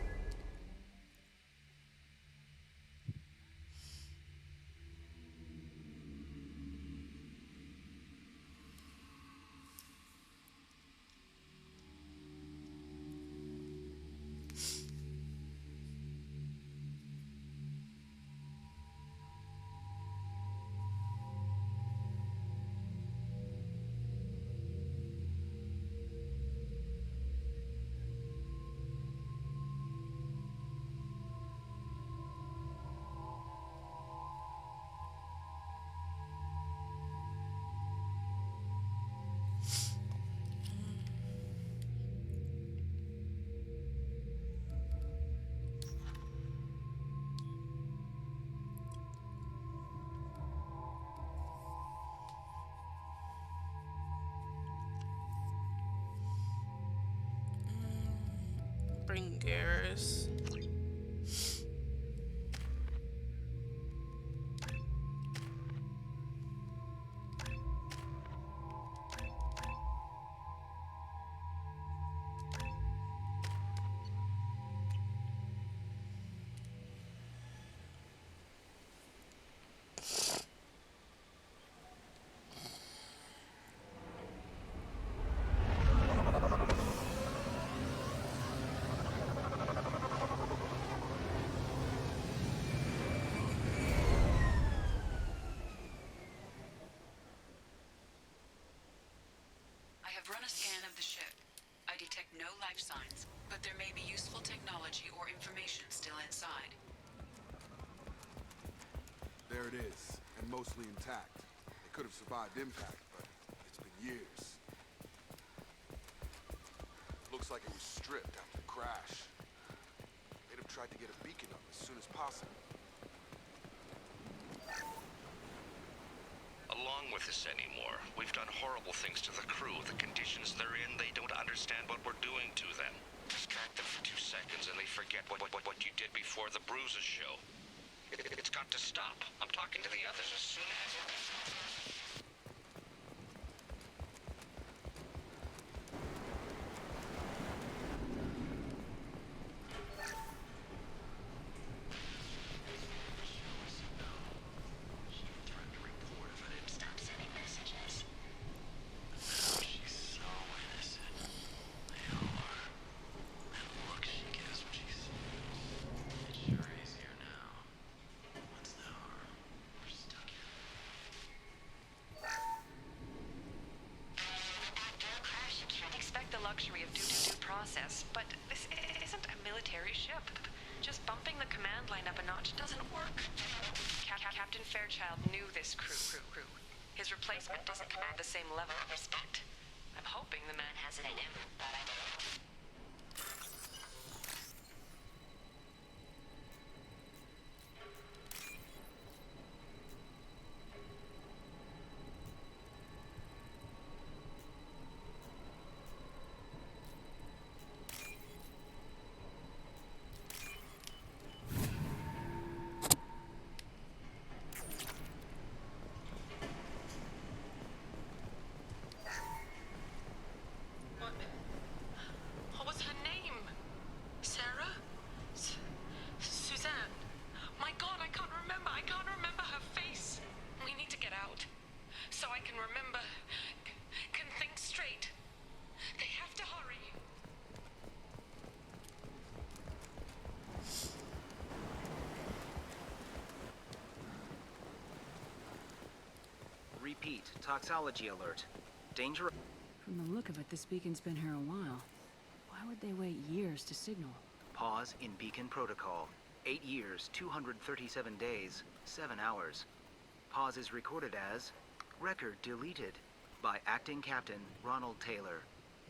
Spring Gears. I have run a scan of the ship. I detect no life signs, but there may be useful technology or information still inside. There it is, and mostly intact. It could have survived impact, but it's been years. Looks like it was stripped after the crash. They'd have tried to get a beacon up as soon as possible. Along with this anymore. We've done horrible things to the crew. The conditions they're in, they don't understand what we're doing to them. Distract them for 2 seconds and they forget what you did before the bruises show. It's got to stop. I'm talking to the others as soon as... luxury of due process, but this isn't a military ship. Just bumping the command line up a notch doesn't work. Captain Fairchild knew this crew. His replacement doesn't command the same level of respect. I'm hoping the man has it in him, but I don't. Repeat, toxology alert. Danger... From the look of it, this beacon's been here a while. Why would they wait years to signal? Pause in beacon protocol. 8 years, 237 days, 7 hours. Pause is recorded as... Record deleted by Acting Captain Ronald Taylor.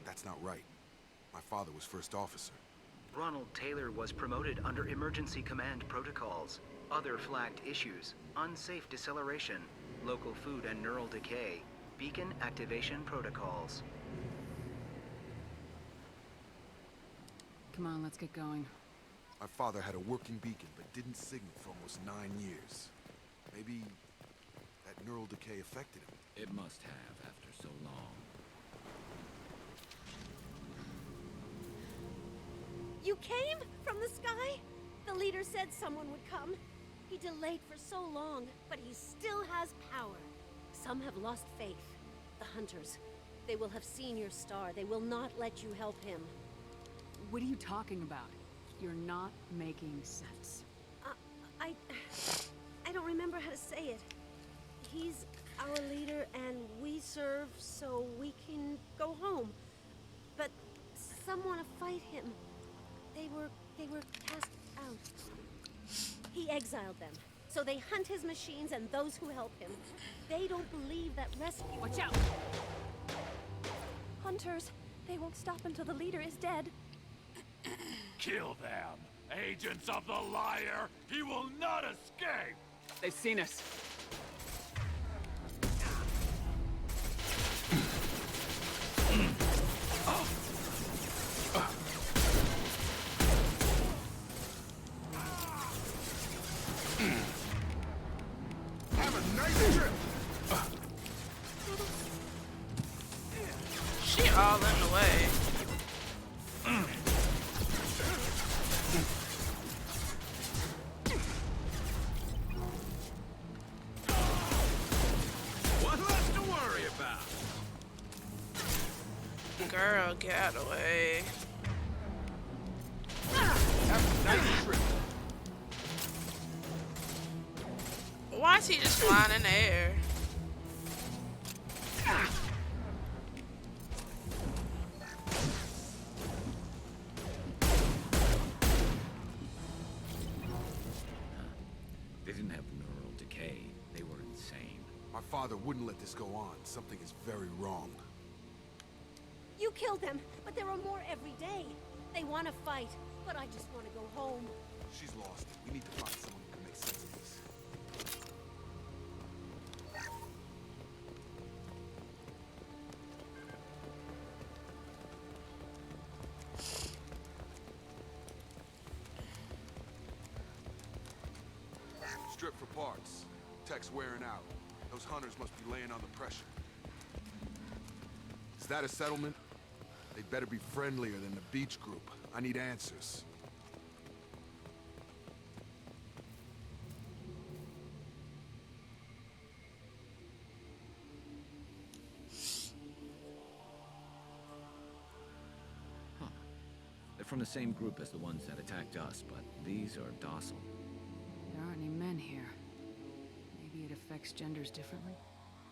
That's not right. My father was first officer. Ronald Taylor was promoted under emergency command protocols. Other flagged issues. Unsafe deceleration. Local food and neural decay. Beacon activation protocols. Come on, let's get going. My father had a working beacon, but didn't signal for almost 9 years. Maybe that neural decay affected him. It must have after so long. You came? From the sky? The leader said someone would come. He delayed for so long, but he still has power. Some have lost faith. The Hunters. They will have seen your star. They will not let you help him. What are you talking about? You're not making sense. I don't remember how to say it. He's our leader and we serve so we can go home. But some want to fight him. They were cast out. He exiled them. So they hunt his machines and those who help him. They don't believe that rescue... Watch out! Hunters, they won't stop until the leader is dead. Kill them! Agents of the liar! He will not escape! They've seen us. away. What's left to worry about? Girl, get out of the way. Why is he just flying in the air? They didn't have neural decay. They were insane. My father wouldn't let this go on. Something is very wrong. You killed them, but there are more every day. They want to fight, but I just want to go home. She's lost. We need to find someone who can make sense of this. Strip for parts. Tech's wearing out. Those hunters must be laying on the pressure. Is that a settlement? They'd better be friendlier than the beach group. I need answers. They're from the same group as the ones that attacked us, but these are docile. There aren't any men here. Maybe it affects genders differently?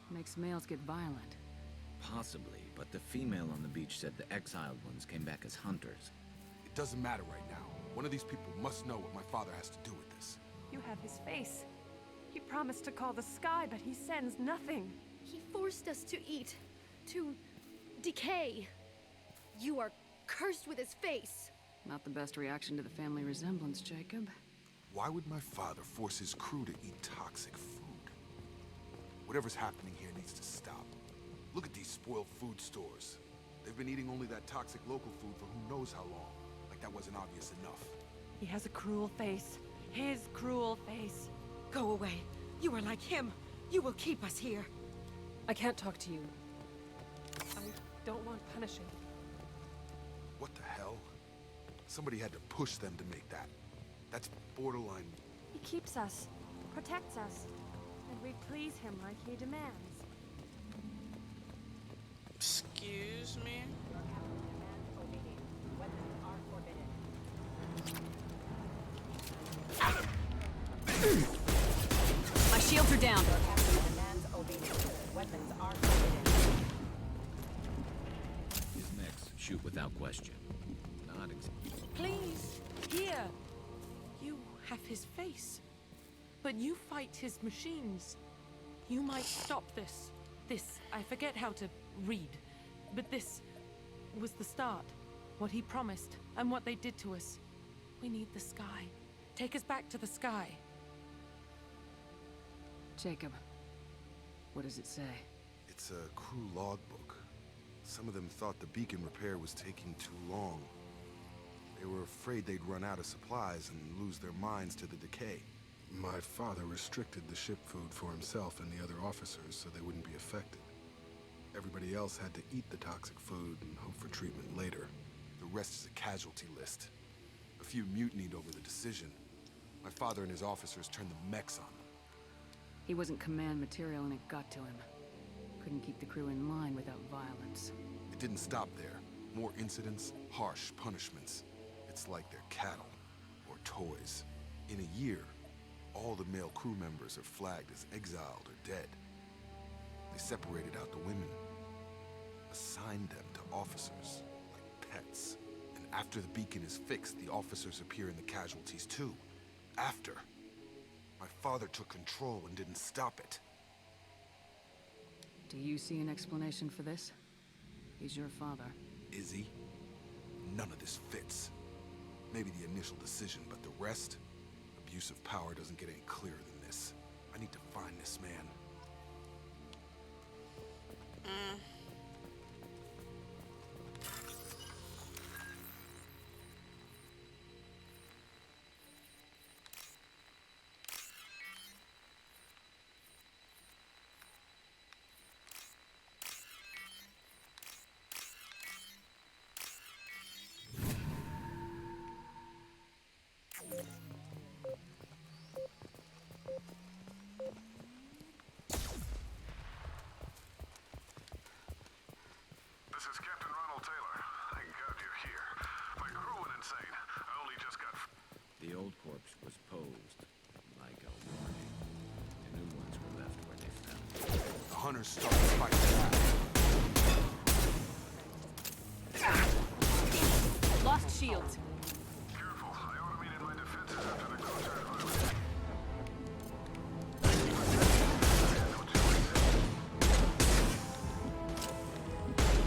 Makes males get violent. Possibly, but the female on the beach said the exiled ones came back as hunters. It doesn't matter right now. One of these people must know what my father has to do with this. You have his face. He promised to call the sky, but he sends nothing. He forced us to eat, to decay. You are cursed with his face. Not the best reaction to the family resemblance, Jacob. Why would my father force his crew to eat toxic food? Whatever's happening here needs to stop. Look at these spoiled food stores. They've been eating only that toxic local food for who knows how long. Like that wasn't obvious enough. He has a cruel face. His cruel face. Go away. You are like him. You will keep us here. I can't talk to you. I don't want punishing. What the hell? Somebody had to push them to make that. That's borderline. He keeps us, protects us, and we please him like he demands. Excuse me? My shields are down. His next, shoot without question. Not exactly. Please, here. You have his face. But you fight his machines. You might stop this. This, I forget how to read. But this was the start. What he promised, and what they did to us. We need the sky. Take us back to the sky. Jacob, what does it say? It's a crew logbook. Some of them thought the beacon repair was taking too long. They were afraid they'd run out of supplies and lose their minds to the decay. My father restricted the ship food for himself and the other officers so they wouldn't be affected. Everybody else had to eat the toxic food and hope for treatment later. The rest is a casualty list. A few mutinied over the decision. My father and his officers turned the mechs on them. He wasn't command material and it got to him. Couldn't keep the crew in line without violence. It didn't stop there. More incidents, harsh punishments. It's like they're cattle, or toys. In a year, all the male crew members are flagged as exiled or dead. They separated out the women, assigned them to officers, like pets. And after the beacon is fixed, the officers appear in the casualties too. After. My father took control and didn't stop it. Do you see an explanation for this? He's your father. Is he? None of this fits. Maybe the initial decision, but the rest? Abuse of power doesn't get any clearer than this. I need to find this man. posed, like a warning. The new ones were left where they fell. The hunters started fighting back. Lost shields.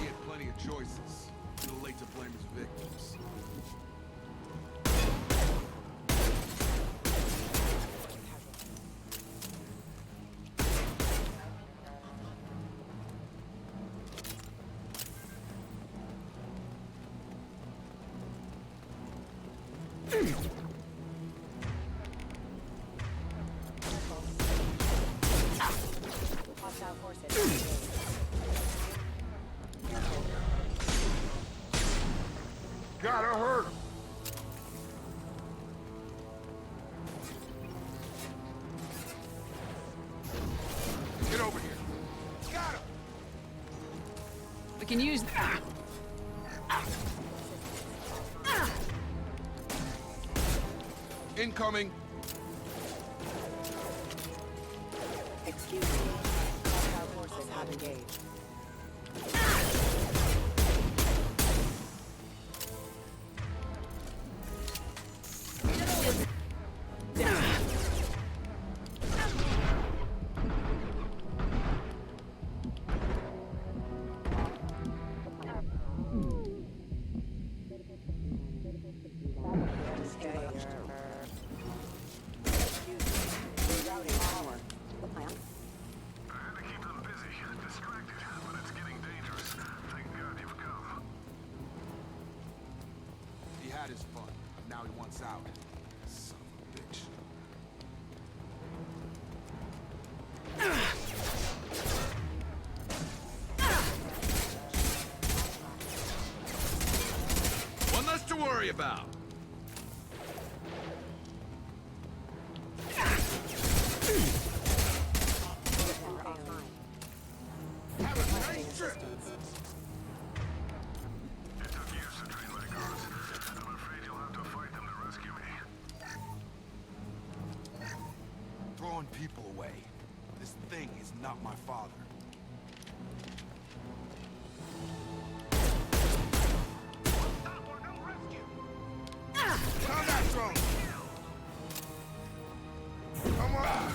He had plenty of choices. Too late to blame his victims. Gotta hurt him. Get over here. Got him. We can use... Incoming. Excuse me. Hostile forces have engaged. He had his fun. Now he wants out. Son of a bitch. One less to worry about. Have a nice trip. Throwing people away. This thing is not my father. Combat drone! Come on!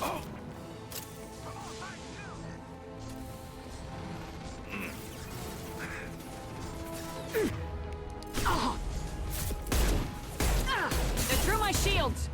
Oh! They threw my shields!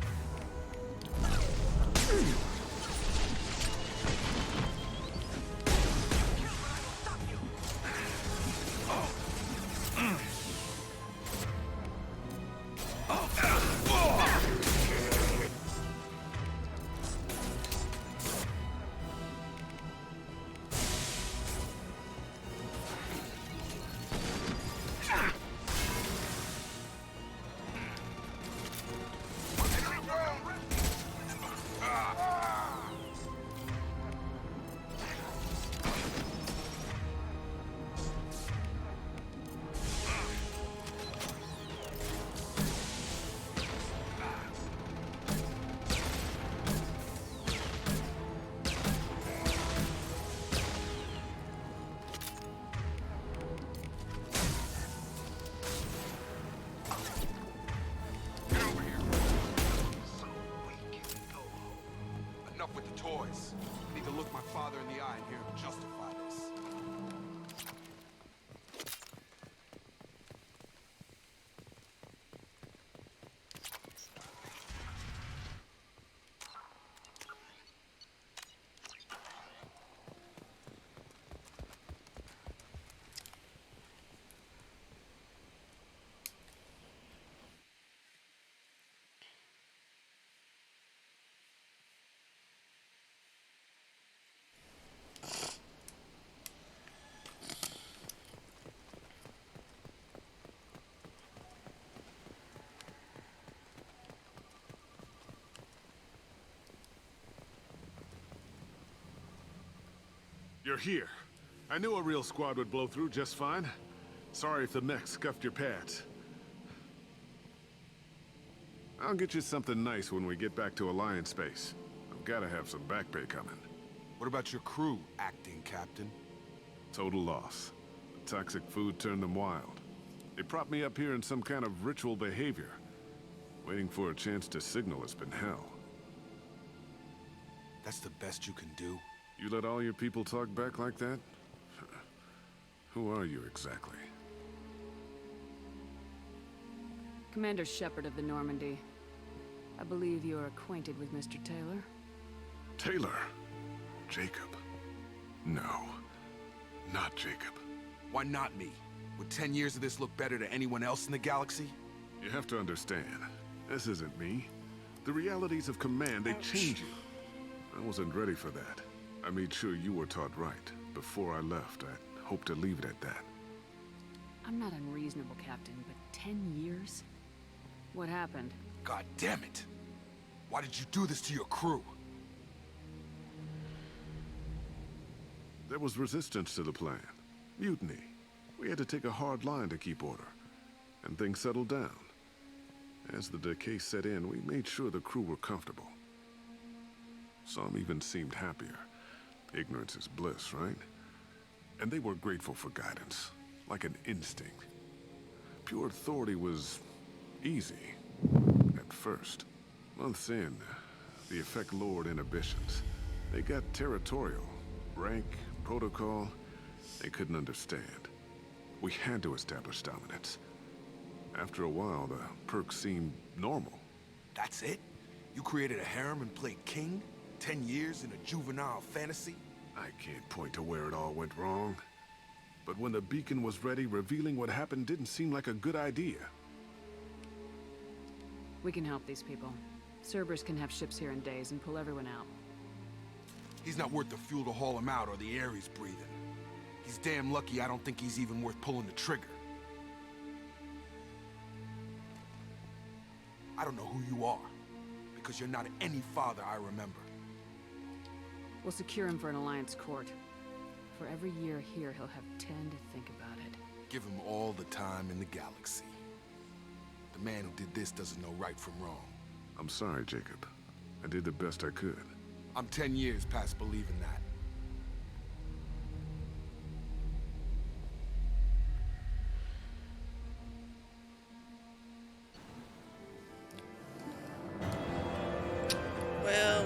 Enough with the toys. I need to look my father in the eye and hear him justify this. You're here. I knew a real squad would blow through just fine. Sorry if the mech scuffed your pads. I'll get you something nice when we get back to Alliance space. I've gotta have some back pay coming. What about your crew, acting captain? Total loss. The toxic food turned them wild. They propped me up here in some kind of ritual behavior. Waiting for a chance to signal has been hell. That's the best you can do? You let all your people talk back like that? Who are you exactly? Commander Shepard of the Normandy. I believe you are acquainted with Mr. Taylor. Taylor? Jacob? No. Not Jacob. Why not me? Would 10 years of this look better to anyone else in the galaxy? You have to understand, this isn't me. The realities of command, they change you. I wasn't ready for that. I made sure you were taught right. Before I left, I hoped to leave it at that. I'm not unreasonable, Captain, but 10 years? What happened? God damn it! Why did you do this to your crew? There was resistance to the plan. Mutiny. We had to take a hard line to keep order. And things settled down. As the decay set in, we made sure the crew were comfortable. Some even seemed happier. Ignorance is bliss, right? And they were grateful for guidance, like an instinct. Pure authority was easy, at first. Months in, the effect lowered inhibitions. They got territorial. Rank, protocol, they couldn't understand. We had to establish dominance. After a while, the perks seemed normal. That's it? You created a harem and played king? 10 years in a juvenile fantasy? I can't point to where it all went wrong. But when the beacon was ready, revealing what happened didn't seem like a good idea. We can help these people. Cerberus can have ships here in days and pull everyone out. He's not worth the fuel to haul him out or the air he's breathing. He's damn lucky I don't think he's even worth pulling the trigger. I don't know who you are, because you're not any father I remember. We'll secure him for an Alliance court. For every year here, he'll have 10 to think about it. Give him all the time in the galaxy. The man who did this doesn't know right from wrong. I'm sorry, Jacob. I did the best I could. I'm 10 years past believing that. Well.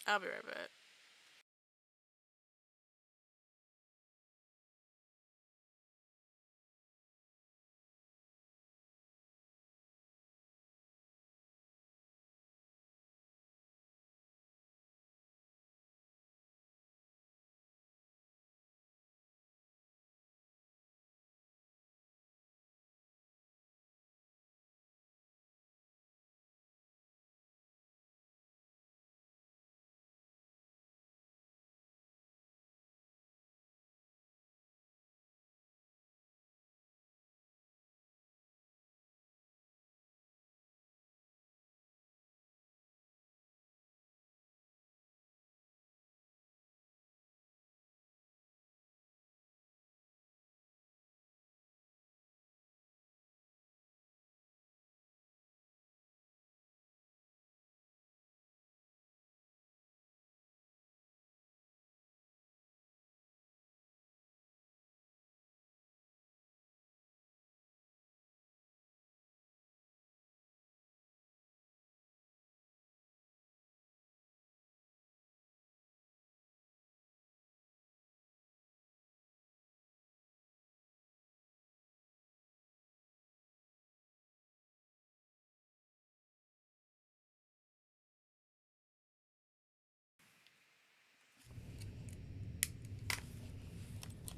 I'll be right back.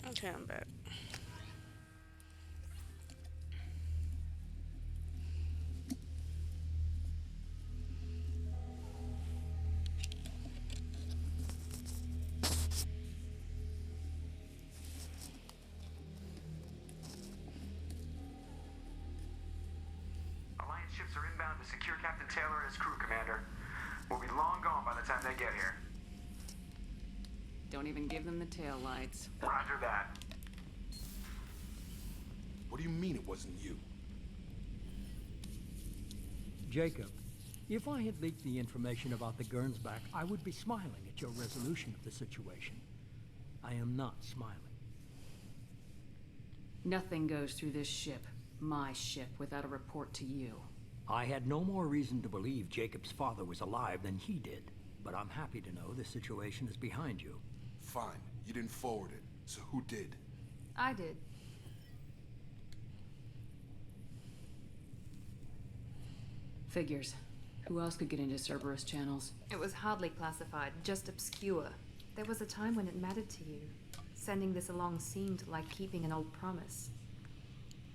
Okay, I'm back. Alliance ships are inbound to secure Captain Taylor and his crew, Commander. We'll be long gone by the time they get here. Don't even give them the tail lights. Roger that. What do you mean it wasn't you? Jacob, if I had leaked the information about the Gernsback, I would be smiling at your resolution of the situation. I am not smiling. Nothing goes through this ship, my ship, without a report to you. I had no more reason to believe Jacob's father was alive than he did, but I'm happy to know the situation is behind you. Fine. You didn't forward it. So who did? I did. Figures. Who else could get into Cerberus channels? It was hardly classified, just obscure. There was a time when it mattered to you. Sending this along seemed like keeping an old promise.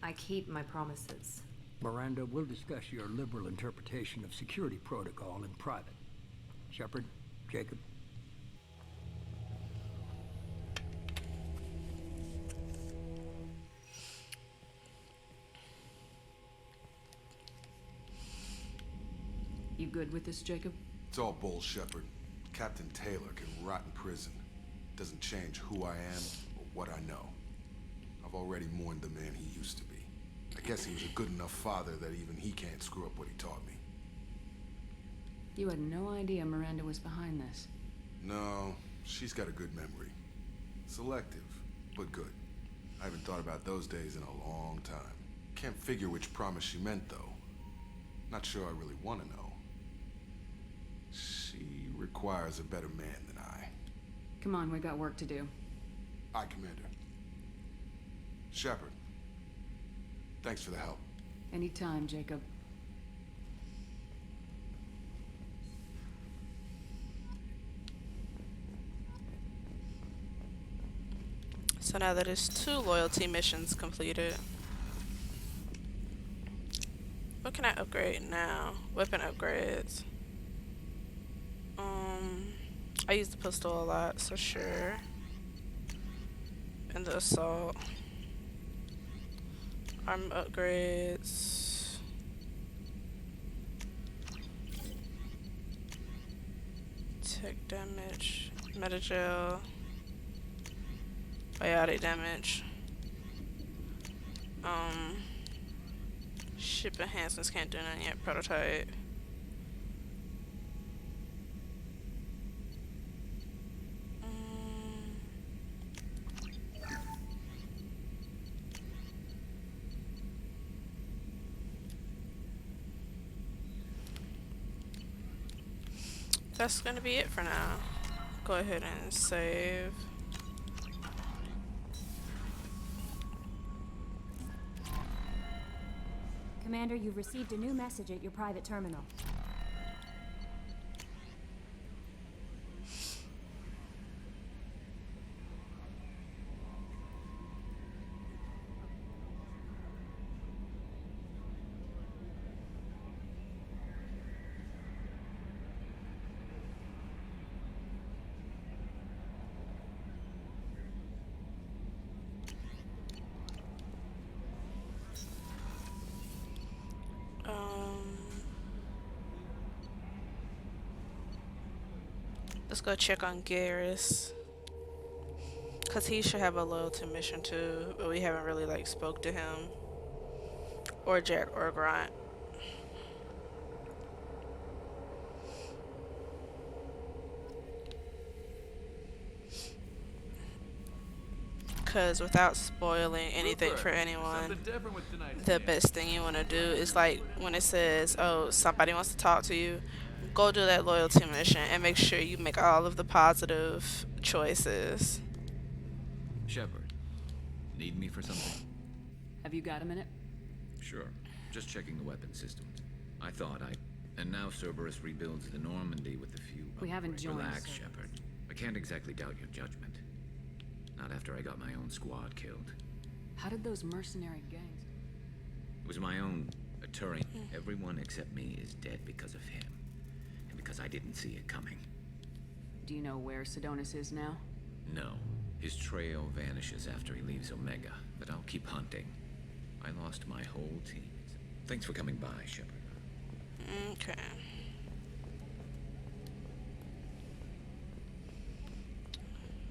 I keep my promises. Miranda, we'll discuss your liberal interpretation of security protocol in private. Shepard, Jacob. You good with this, Jacob? It's all bull, Shepard. Captain Taylor can rot in prison. Doesn't change who I am or what I know. I've already mourned the man he used to be. I guess he was a good enough father that even he can't screw up what he taught me. You had no idea Miranda was behind this. No, she's got a good memory. Selective, but good. I haven't thought about those days in a long time. Can't figure which promise she meant, though. Not sure I really want to know. She requires a better man than I. Come on, we got work to do. Aye, Commander. Shepard, thanks for the help. Anytime, Jacob. So now that it's 2 loyalty missions completed. What can I upgrade now? Weapon upgrades. I use the pistol a lot, so sure. And the assault. Arm upgrades. Tech damage. Metagel. Biotic damage. Ship enhancements can't do nothing yet. Prototype. That's gonna be it for now. Go ahead and save. Commander, you've received a new message at your private terminal. Let's go check on Garrus. Cause he should have a loyalty mission too, but we haven't really like spoke to him. Or Jack or Grant. Cause without spoiling anything for anyone, the best thing you want to do is like when it says, oh, somebody wants to talk to you, go do that loyalty mission and make sure you make all of the positive choices. Shepard, need me for something? Have you got a minute? Sure. Just checking the weapon systems. I thought And now Cerberus rebuilds the Normandy with a few... We haven't joined. Relax, Shepard. I can't exactly doubt your judgment. Not after I got my own squad killed. How did those mercenary gangs... It was my own Turian. Everyone except me is dead because of him. And because I didn't see it coming. Do you know where Sidonis is now? No. His trail vanishes after he leaves Omega, but I'll keep hunting. I lost my whole team. Thanks for coming by, Shepard. Okay.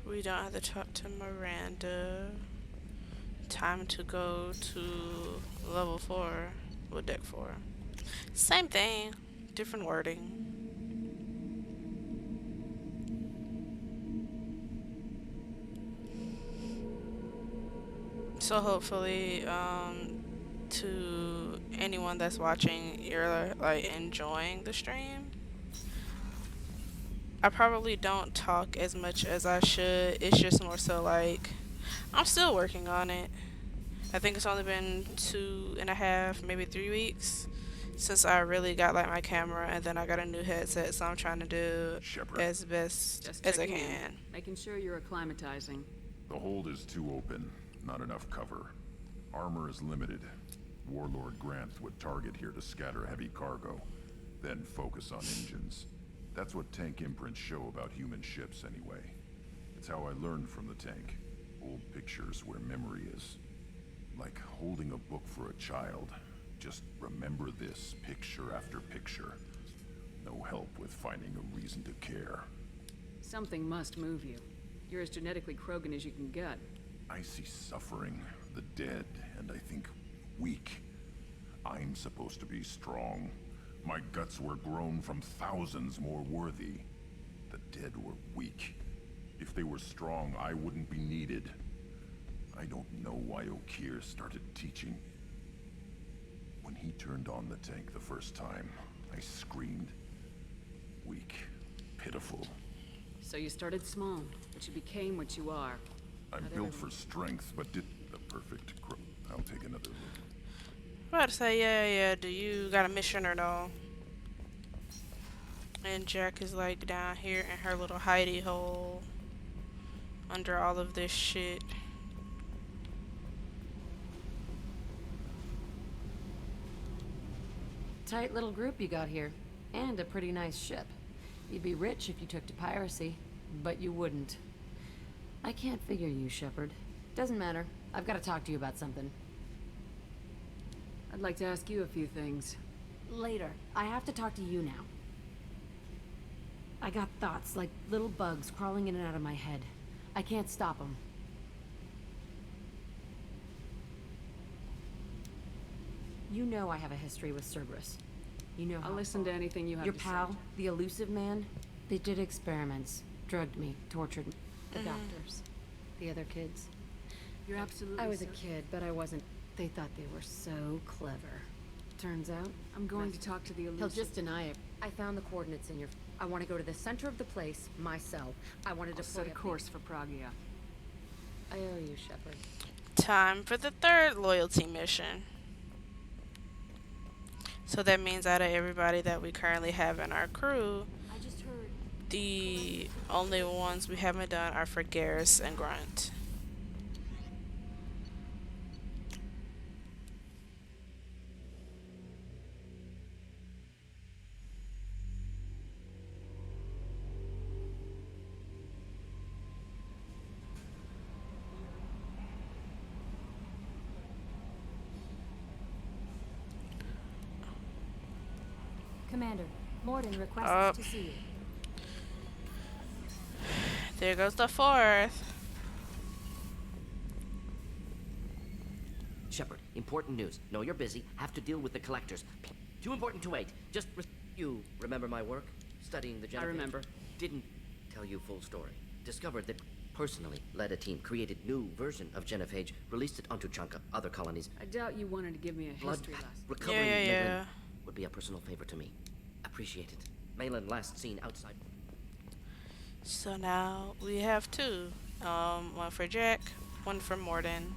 We don't have to talk to Miranda. Time to go to level 4 with deck 4. Same thing, different wording. So hopefully, to anyone that's watching, you're like enjoying the stream. I probably don't talk as much as I should. It's just more so like I'm still working on it. I think it's only been 2.5, maybe 3 weeks since I really got like my camera, and then I got a new headset, so I'm trying to do as best Just as I checking in, can. making sure you're acclimatizing. The hold is too open. Not enough cover. Armor is limited. Warlord Grant would target here to scatter heavy cargo, then focus on engines. That's what tank imprints show about human ships anyway. It's how I learned from the tank. Old pictures where memory is. Like holding a book for a child. Just remember this picture after picture. No help with finding a reason to care. Something must move you. You're as genetically Krogan as you can get. I see suffering, the dead, and I think weak. I'm supposed to be strong. My guts were grown from thousands more worthy. The dead were weak. If they were strong, I wouldn't be needed. I don't know why Okeer started teaching. When he turned on the tank the first time, I screamed. Weak, pitiful. So you started small, but you became what you are. I'm Not built everyone- for strength, but did the perfect I'll take another look. I'm about to say, yeah, do you got a mission or no? And Jack is like down here in her little hidey hole under all of this shit. Tight little group you got here. And a pretty nice ship. You'd be rich if you took to piracy, but you wouldn't. I can't figure you, Shepard. Doesn't matter. I've got to talk to you about something. I'd like to ask you a few things. Later. I have to talk to you now. I got thoughts like little bugs crawling in and out of my head. I can't stop them. You know I have a history with Cerberus. You know how I'll listen to anything you have your to pal, say. the elusive man, they did experiments, drugged me, tortured me. The doctors, the other kids. You're absolutely I was a certain? kid, but I wasn't. They thought they were so clever. Turns out, I'm going to talk to the He'll elusive. just deny it. I found the coordinates in your. I want to go to the center of the place myself. I want to I'll deploy set a course for Pragia. I owe you, Shepard. Time for the third loyalty mission. So that means out of everybody that we currently have in our crew, I just heard. the only ones we haven't done are for Garrus and Grunt. Commander, Morden requests to see you. There goes the fourth. Shepard, important news. No, you're busy. Have to deal with the collectors. Too important to wait. Just you remember my work? Studying the Genophage? I remember. Didn't tell you full story. Discovered that personally led a team, created new version of Genophage, released it onto Chunka, other colonies. I doubt you wanted to give me a Blood history lesson. recovering Yeah. Maitland would be a personal favor to me. Appreciate it. Maitland last seen outside. So now we have two. One for Jack, one for Morden.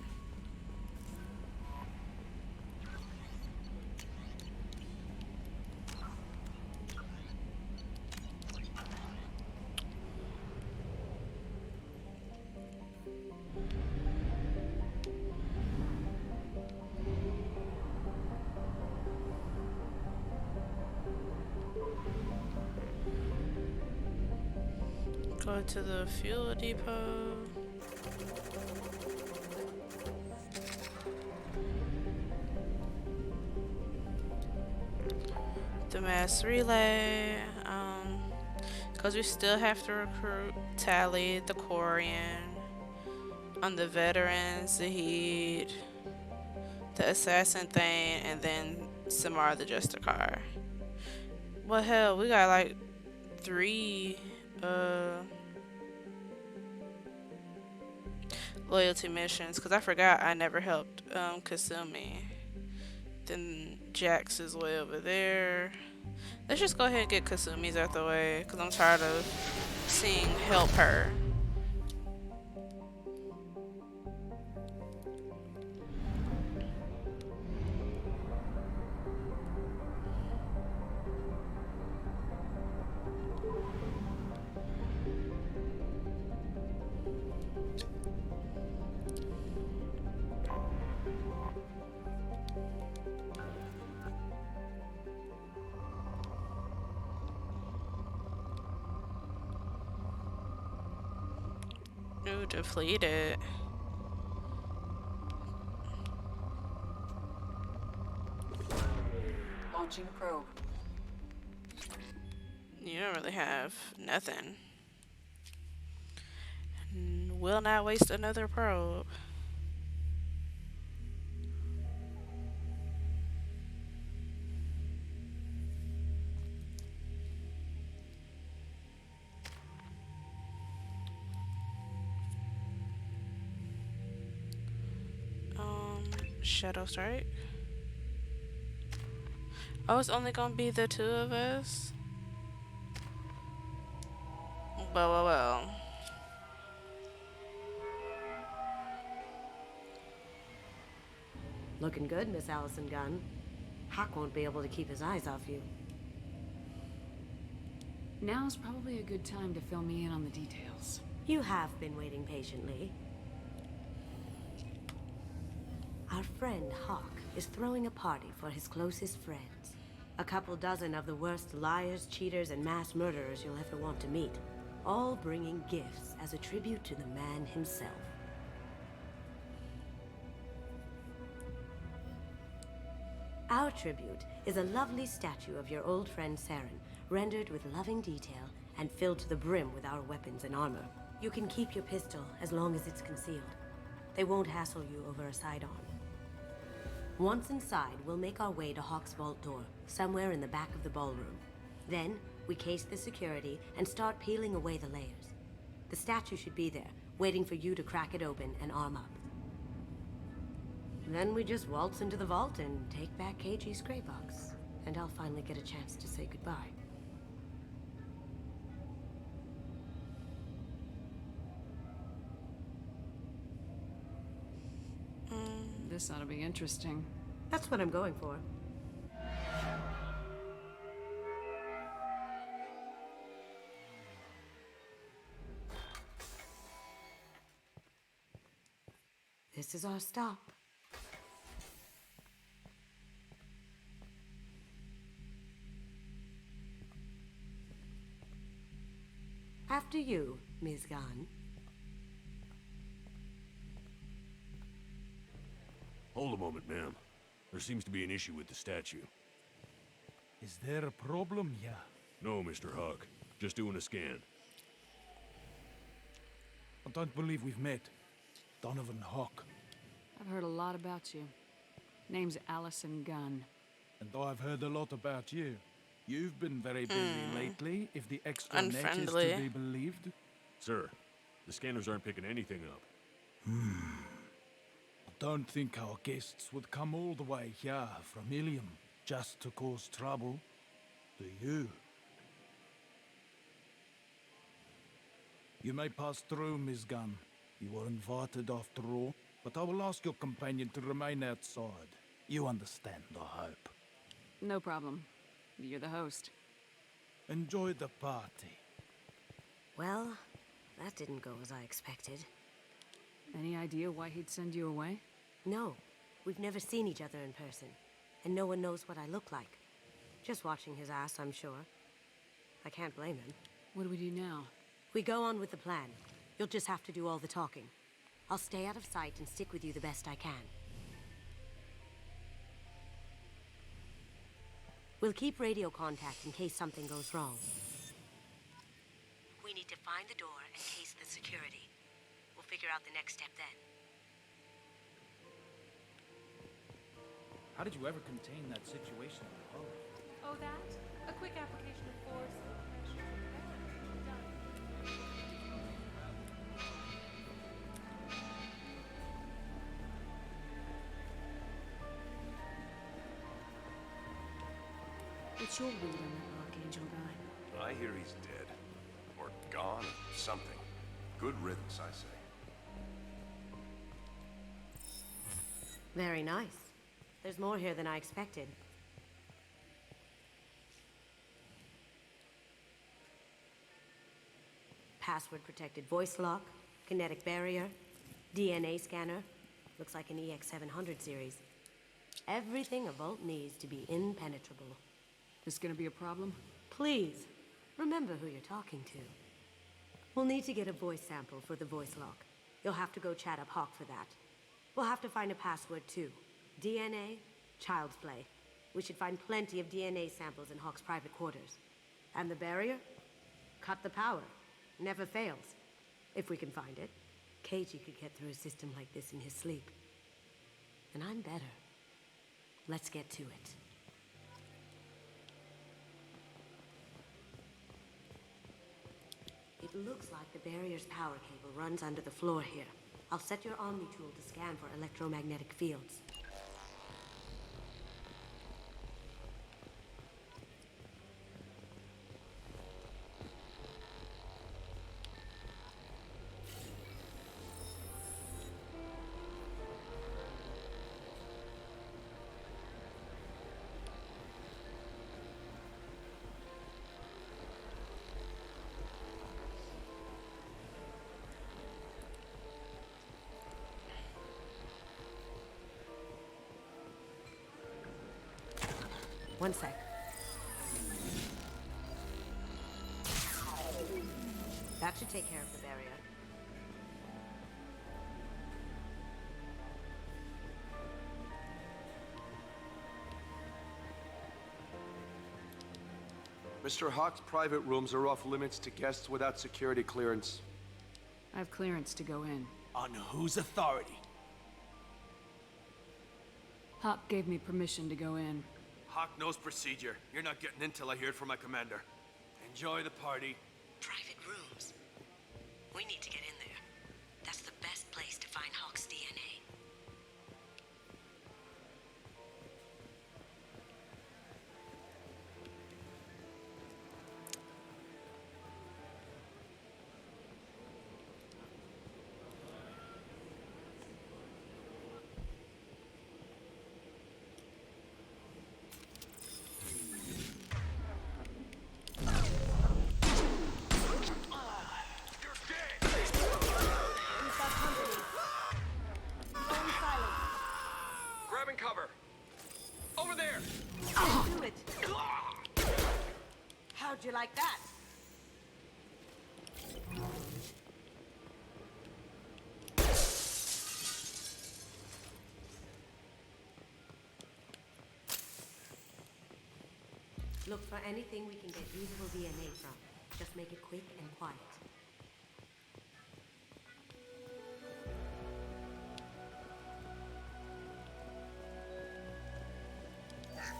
Go to the fuel depot. The mass relay. Because we still have to recruit Tally, the Quarian, on the veterans, Zahid, the assassin thing, and then Samara the Justicar. Well, hell, we got like 3 loyalty missions, because I forgot I never helped Kasumi. Then Jax is way over there. Let's just go ahead and get Kasumi's out the way, because I'm tired of seeing help her. Ooh, depleted. Launching probe. You don't really have nothing. Will not waste another probe. Shadow Strike. Oh, it's only gonna be the 2 of us? Well. Looking good, Miss Allison Gunn. Hawk won't be able to keep his eyes off you. Now's probably a good time to fill me in on the details. You have been waiting patiently. Our friend Hawk is throwing a party for his closest friends. A couple dozen of the worst liars, cheaters, and mass murderers you'll ever want to meet. All bringing gifts as a tribute to the man himself. Our tribute is a lovely statue of your old friend Saren, rendered with loving detail and filled to the brim with our weapons and armor. You can keep your pistol as long as it's concealed. They won't hassle you over a sidearm. Once inside, we'll make our way to Hawk's vault door, somewhere in the back of the ballroom. Then, we case the security and start peeling away the layers. The statue should be there, waiting for you to crack it open and arm up. Then we just waltz into the vault and take back KG's gray box. And I'll finally get a chance to say goodbye. This ought to be interesting. That's what I'm going for. This is our stop. After you, Ms. Gunn. Hold a moment, ma'am. There seems to be an issue with the statue. Is there a problem here? No, Mr. Hawk. Just doing a scan. I don't believe we've met. Donovan Hawk. I've heard a lot about you. Name's Allison Gunn. And I've heard a lot about you. You've been very busy lately, if the extra net is Unfriendly. to be believed. Sir, the scanners aren't picking anything up. I don't think our guests would come all the way here from Ilium just to cause trouble. Do you? You may pass through, Ms. Gunn. You were invited after all, but I will ask your companion to remain outside. You understand, I hope. No problem. You're the host. Enjoy the party. Well, that didn't go as I expected. Any idea why he'd send you away? No, we've never seen each other in person, and no one knows what I look like. Just watching his ass, I'm sure. I can't blame him. What do we do now? We go on with the plan. You'll just have to do all the talking. I'll stay out of sight and stick with you the best I can. We'll keep radio contact in case something goes wrong. find the door and case the security. We'll figure out the next step then. How did you ever contain that situation in the hull? Oh, that? A quick application of force and pressure. Done. What's your read on that Archangel guy? I hear he's dead. Or gone, or something. Good riddance, I say. Very nice. There's more here than I expected. Password-protected voice lock, kinetic barrier, DNA scanner. Looks like an EX700 series. Everything a Vault needs to be impenetrable. This gonna be a problem? Please, remember who you're talking to. We'll need to get a voice sample for the voice lock. You'll have to go chat up Hawk for that. We'll have to find a password too. DNA, child's play. We should find plenty of DNA samples in Hawk's private quarters. And the barrier? Cut the power. Never fails. If we can find it. Keiji could get through a system like this in his sleep. And I'm better. Let's get to it. It looks like the barrier's power cable runs under the floor here. I'll set your Omni tool to scan for electromagnetic fields. One sec. That should take care of the barrier. Mr. Hawk's private rooms are off limits to guests without security clearance. I have clearance to go in. On whose authority? Hawk gave me permission to go in. Hawk knows procedure. You're not getting in till I hear it from my commander. Enjoy the party. Private rooms. We need to get in there. That's the best place to find Hawk's DNA. Grabbing cover. Over there. Do it. How'd you like that? Look for anything we can get usable DNA from. Just make it quick and quiet.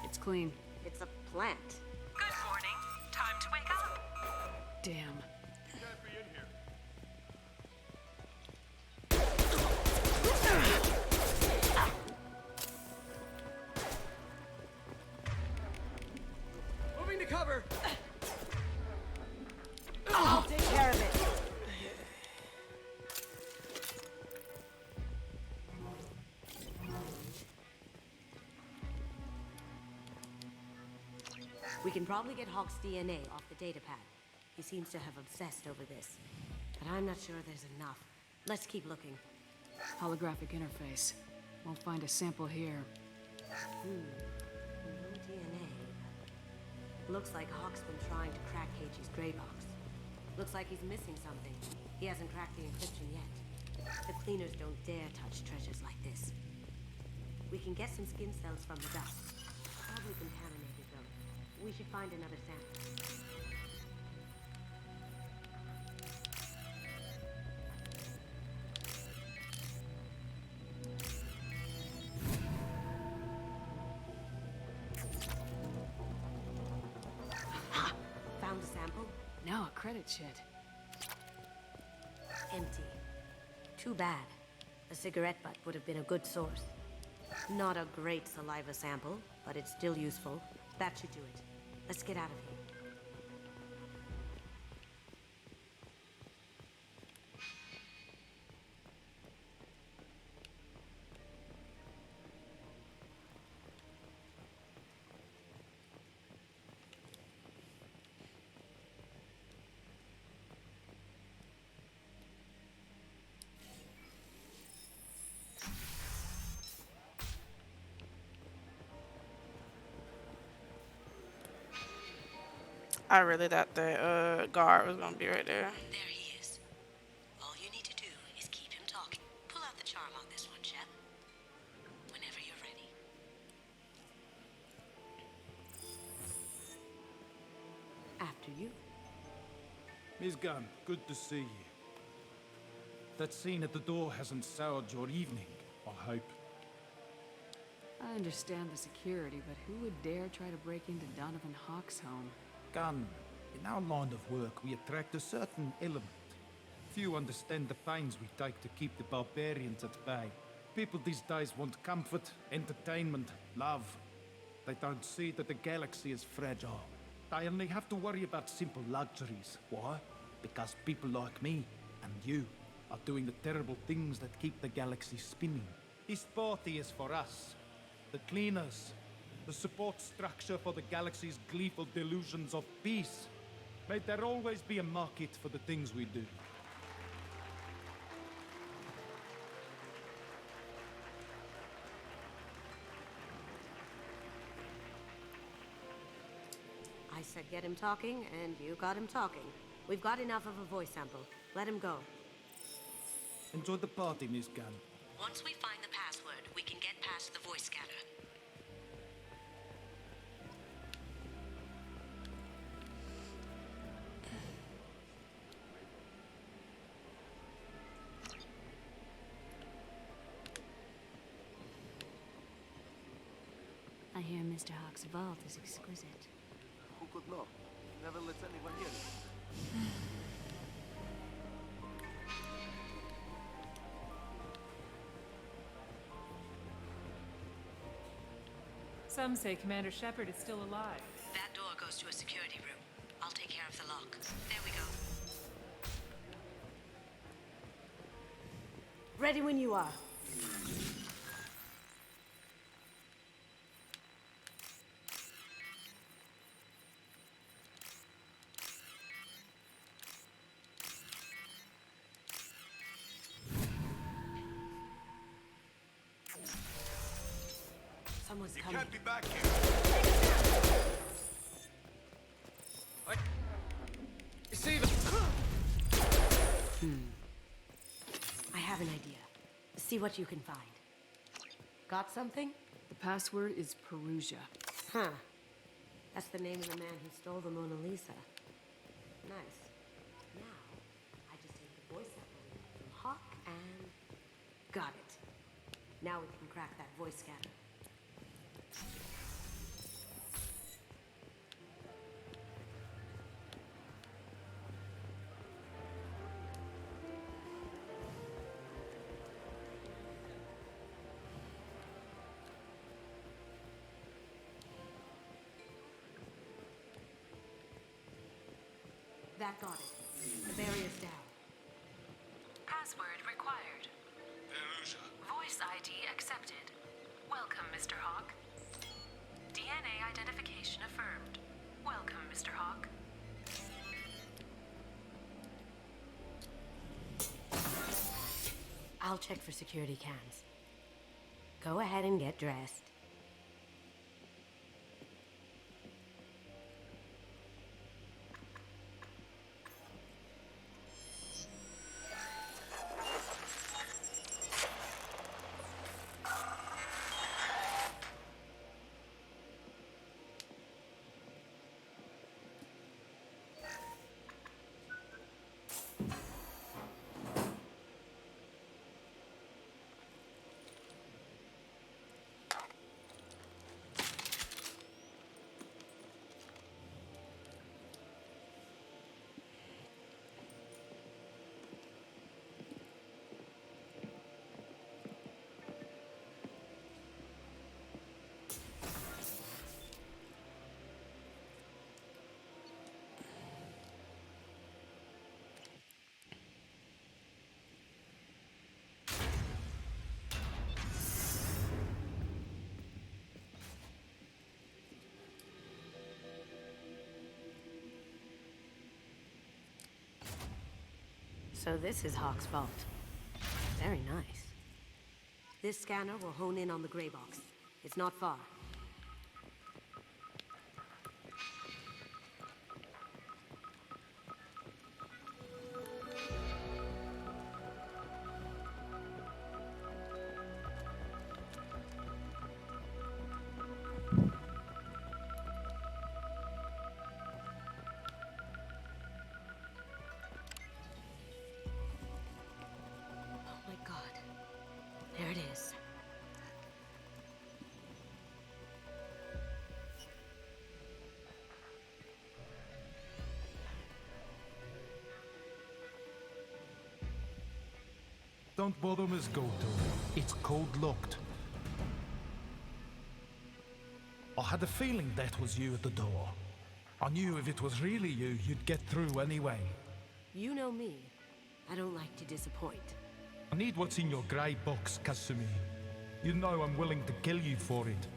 It's clean. It's a plant. Good morning. Time to wake up. Damn. You can't be in here. Moving to cover. I'll take care of it. We can probably get Hawk's DNA off the data pad. He seems to have obsessed over this. But I'm not sure there's enough. Let's keep looking. Holographic interface. Won't find a sample here. No DNA. Looks like Hawk's been trying to crack Keiji's gray box. Looks like he's missing something. He hasn't cracked the encryption yet. The cleaners don't dare touch treasures like this. We can get some skin cells from the dust. Probably contaminated though. We should find another sample. sample? No, a credit shed. Empty. Too bad. A cigarette butt would have been a good source. Not a great saliva sample, but it's still useful. That should do it. Let's get out of here. I really thought the guard was gonna be right there. There he is. All you need to do is keep him talking. Pull out the charm on this one, Shep. Whenever you're ready. After you. Miss Gunn, good to see you. That scene at the door hasn't soured your evening, I hope. I understand the security, but who would dare try to break into Donovan Hawk's home? Gunn, in our line of work, we attract a certain element. Few understand the pains we take to keep the barbarians at bay. People these days want comfort, entertainment, love. They don't see that the galaxy is fragile. They only have to worry about simple luxuries. Why? Because people like me and you are doing the terrible things that keep the galaxy spinning. This party is for us, the cleaners, the support structure for the galaxy's gleeful delusions of peace. May there always be a market for the things we do. I said get him talking, and you got him talking. We've got enough of a voice sample. Let him go. Enjoy the party, Miss Gunn. Once we find the password, we can get past the voice scanner. I hear Mr. Hawk's vault is exquisite. Who could know? Never lets anyone hear it. Some say Commander Shepard is still alive. That door goes to a security room. I'll take care of the lock. There we go. Ready when you are. Someone's You coming. can't be back here. See them. I have an idea. See what you can find. Got something? The password is Perugia. Huh. That's the name of the man who stole the Mona Lisa. Nice. Now, I just take the voice sample from Hawk and... Got it. Now we can crack that voice scanner. That got it. The barrier's down. Password required. Voice ID accepted. Welcome, Mr. Hawk. DNA identification affirmed. Welcome, Mr. Hawk. I'll check for security cams. Go ahead and get dressed. So this is Hawk's vault. Very nice. This scanner will hone in on the gray box. It's not far. There it is. Don't bother, Miss Goto. It's code-locked. I had a feeling that was you at the door. I knew if it was really you, you'd get through anyway. You know me. I don't like to disappoint. I need what's in your grey box, Kasumi. You know I'm willing to kill you for it.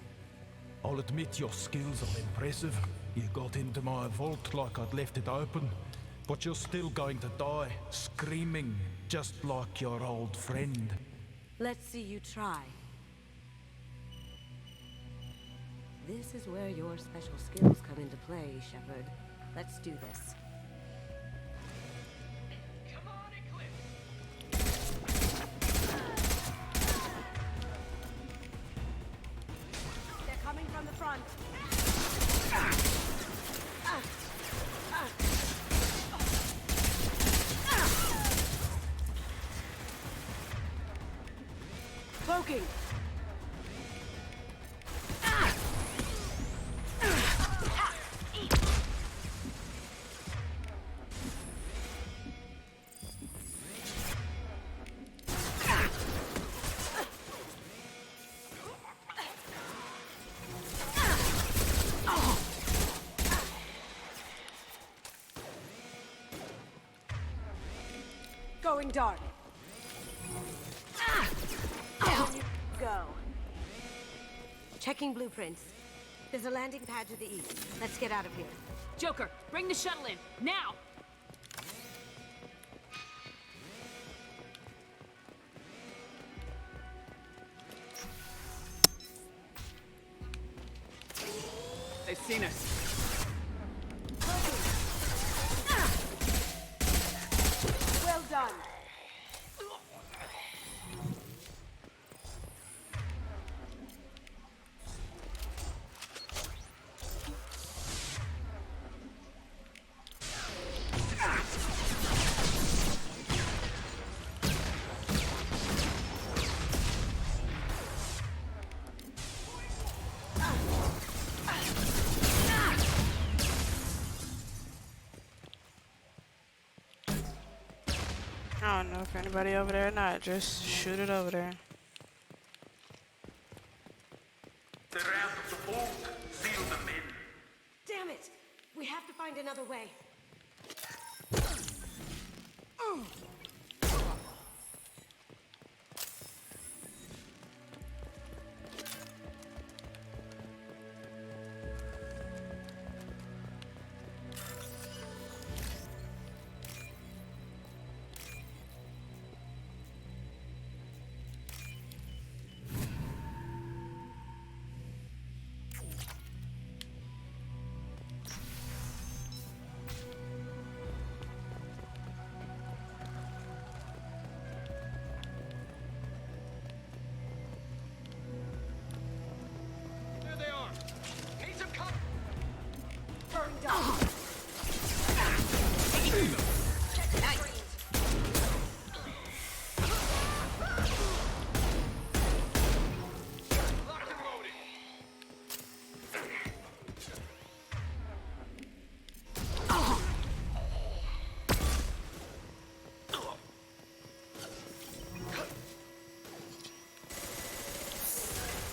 I'll admit your skills are impressive. You got into my vault like I'd left it open. But you're still going to die, screaming, just like your old friend. Let's see you try. This is where your special skills come into play, Shepard. Let's do this. Cloaking! Going dark. Down you go. Checking blueprints. There's a landing pad to the east. Let's get out of here. Joker, bring the shuttle in, now! They've seen us. Well done. I don't know if anybody over there or not. Just shoot it over there. They're out of the vault. Seal them in. Damn it! We have to find another way.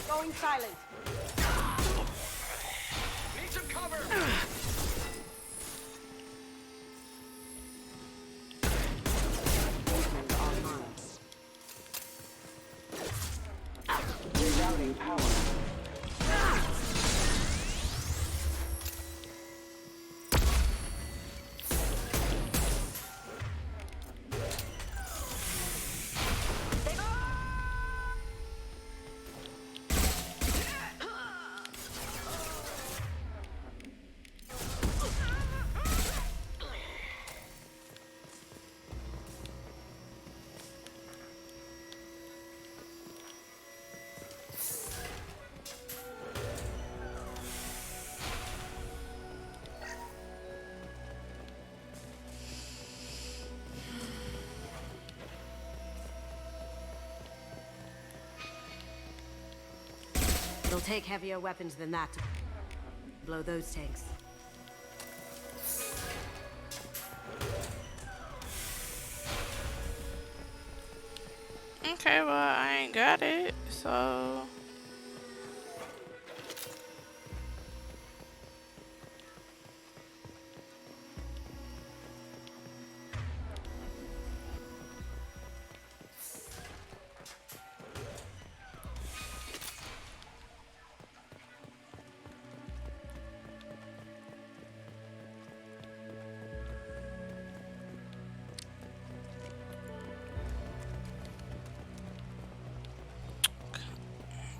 Going silent. Need some cover. Rerouting power. It'll take heavier weapons than that to blow those tanks. Okay, well, I ain't got it, so...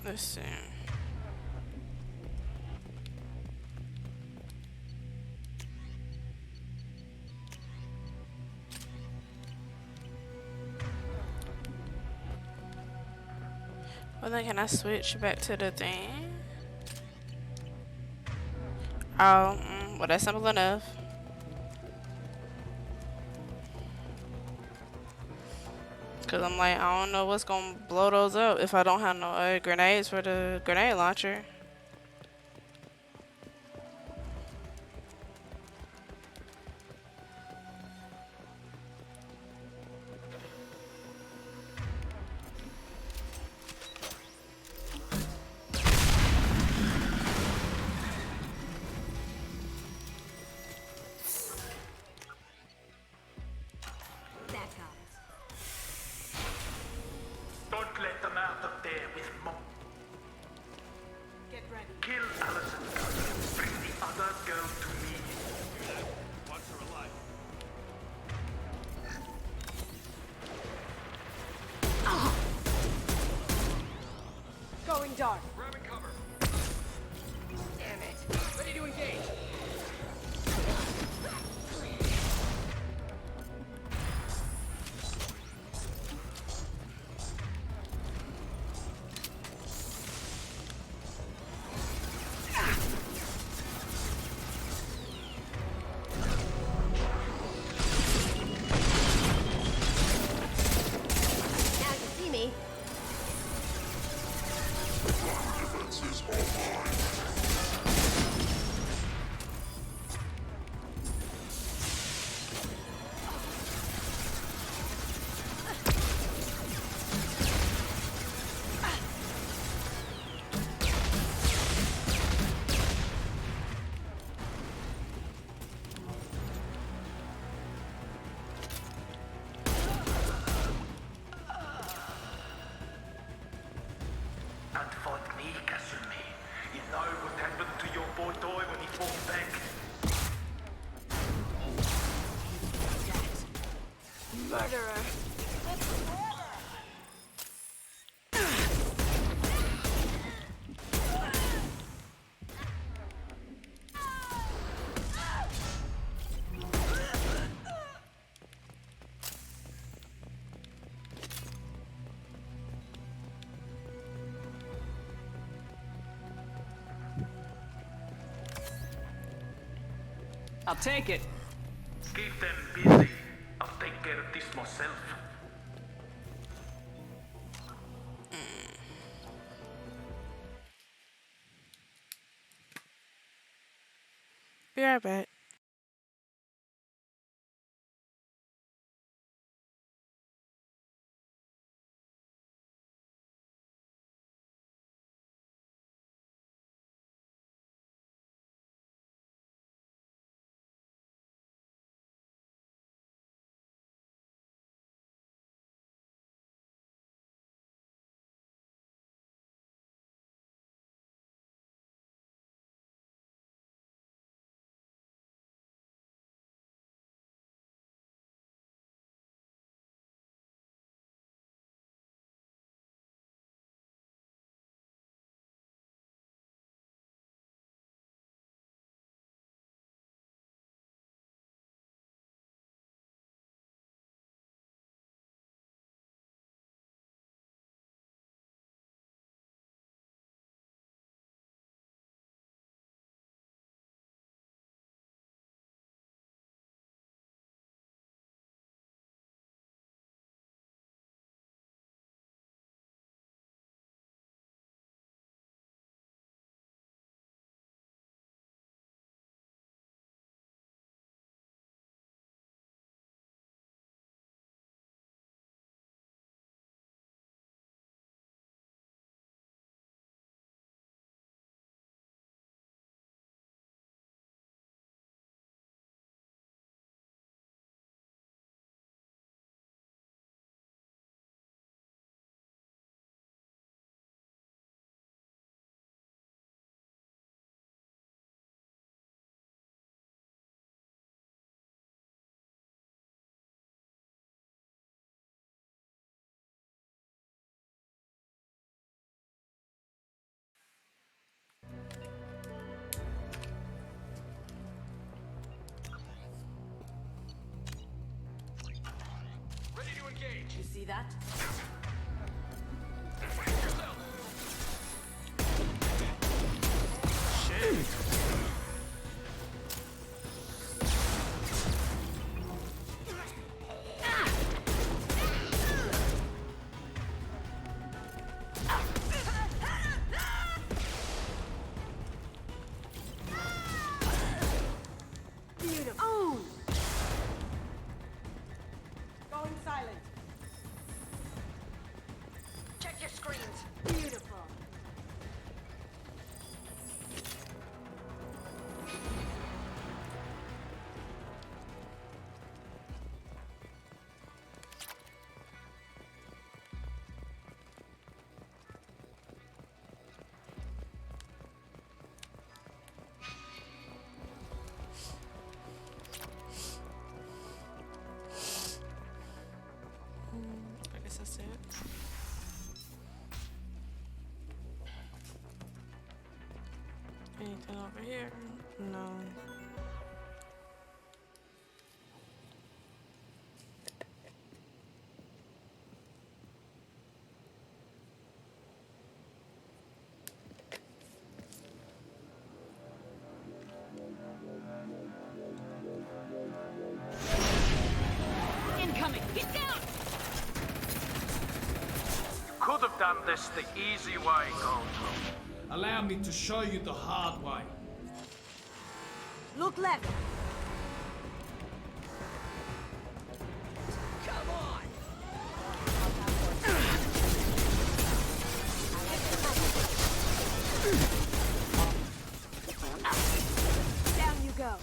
Let's see. Well, then can I switch back to the thing? Oh, well, that's simple enough. Cause I'm like, I don't know what's gonna blow those up if I don't have no grenades for the grenade launcher. Don't let them out of there with Mom. Get ready. Kill Allison. Bring the other girl to me. Once her alive. Going dark. Grabbing cover. Damn it. Ready to engage. Now you see me. And fight me, Kasumi. You know what happened to your boy toy when he fought back? Murderer. I'll take it. Keep them busy. I'll take care of this myself. Be right back. engage. You see that? Shit. Beautiful. Oh! Going silent. Check your screens. Beautiful. I guess that's it. Anything over here? No. Incoming. He's down. Could have done this the easy way, Goldblum. Allow me to show you the hard way. Look left. Come on. Down you go.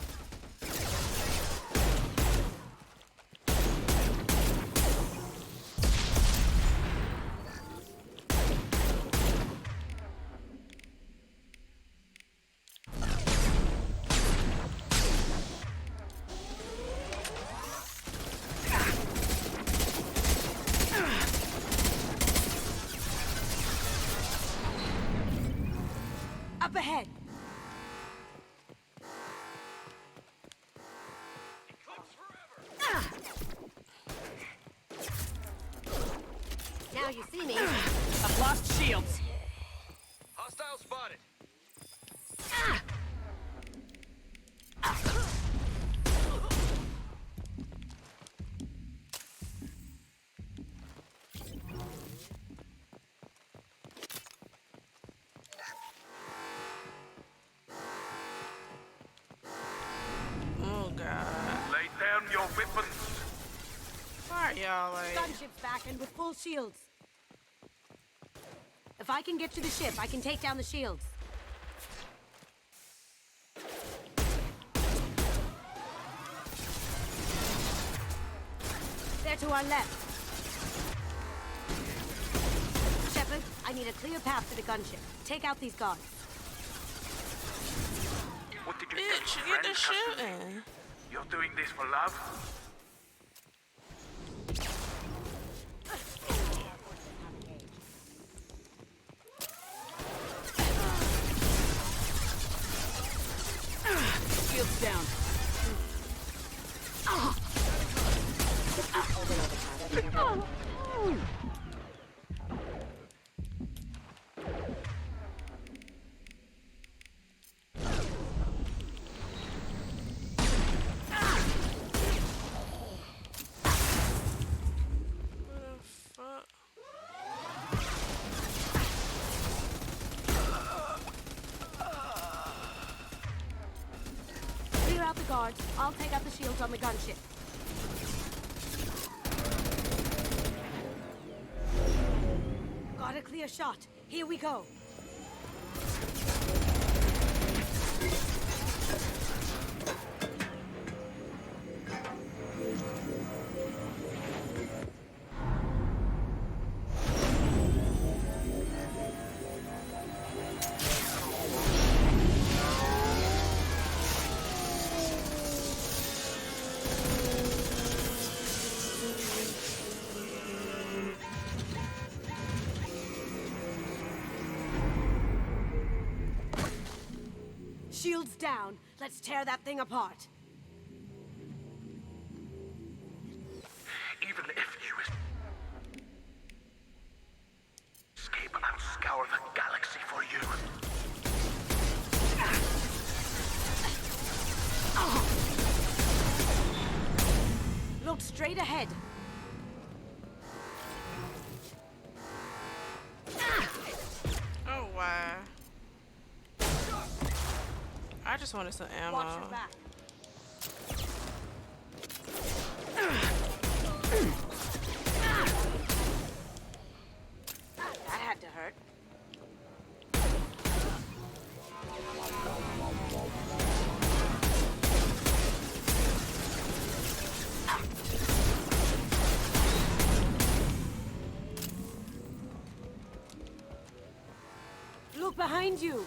Up ahead. Now you see me. I've lost shields. Hostile spotted. Oh god. Lay down your weapons. Why are y'all like? Gunship's back and with full shields. If I can get to the ship, I can take down the shields. They're to our left. Shepard, I need a clear path to the gunship. Take out these guards. What did you Bitch, think, get the friend, cousin? shooting. You're doing this for love? Shields down. What the fuck? Clear out the guards. I'll take out the shields on the gunship. Got a clear shot. Here we go. Shields down. Let's tear that thing apart. Even if you Look straight ahead. Oh wow. I just wanted some ammo. Watch your back. That had to hurt. Look behind you.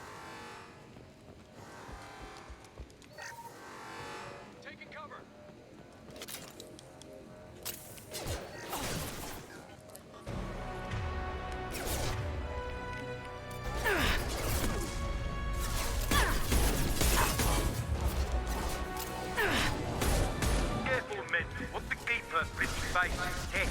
Taking cover. Careful, men. What the keeper pretty face is tech.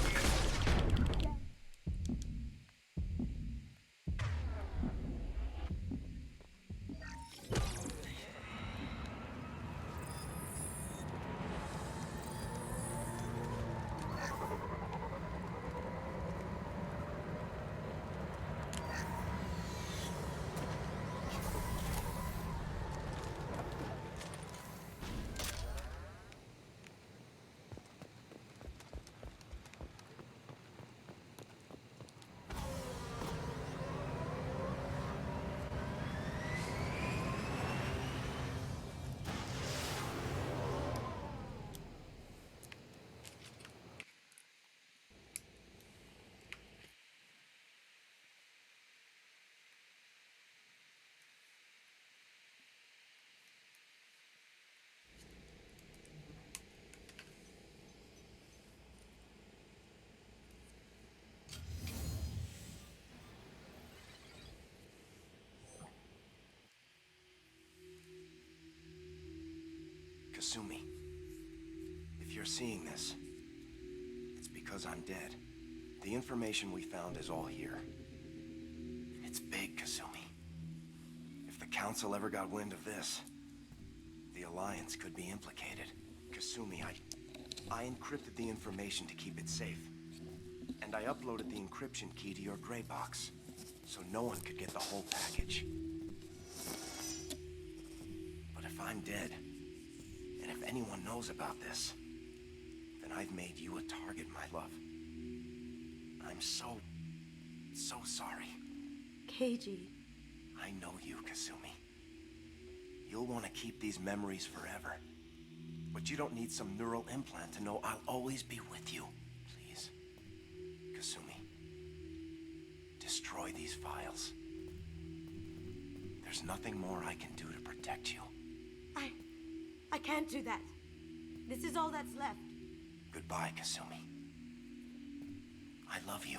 Kasumi, if you're seeing this, it's because I'm dead. The information we found is all here. It's big, Kasumi. If the Council ever got wind of this, the Alliance could be implicated. Kasumi, I encrypted the information to keep it safe. And I uploaded the encryption key to your gray box, so no one could get the whole package. But if I'm dead, and if anyone knows about this, then I've made you a target, my love. I'm so sorry. Keiji. I know you, Kasumi. You'll want to keep these memories forever. But you don't need some neural implant to know I'll always be with you. Please. Kasumi. Destroy these files. There's nothing more I can do to protect you. I can't do that. This is all that's left. Goodbye, Kasumi. I love you.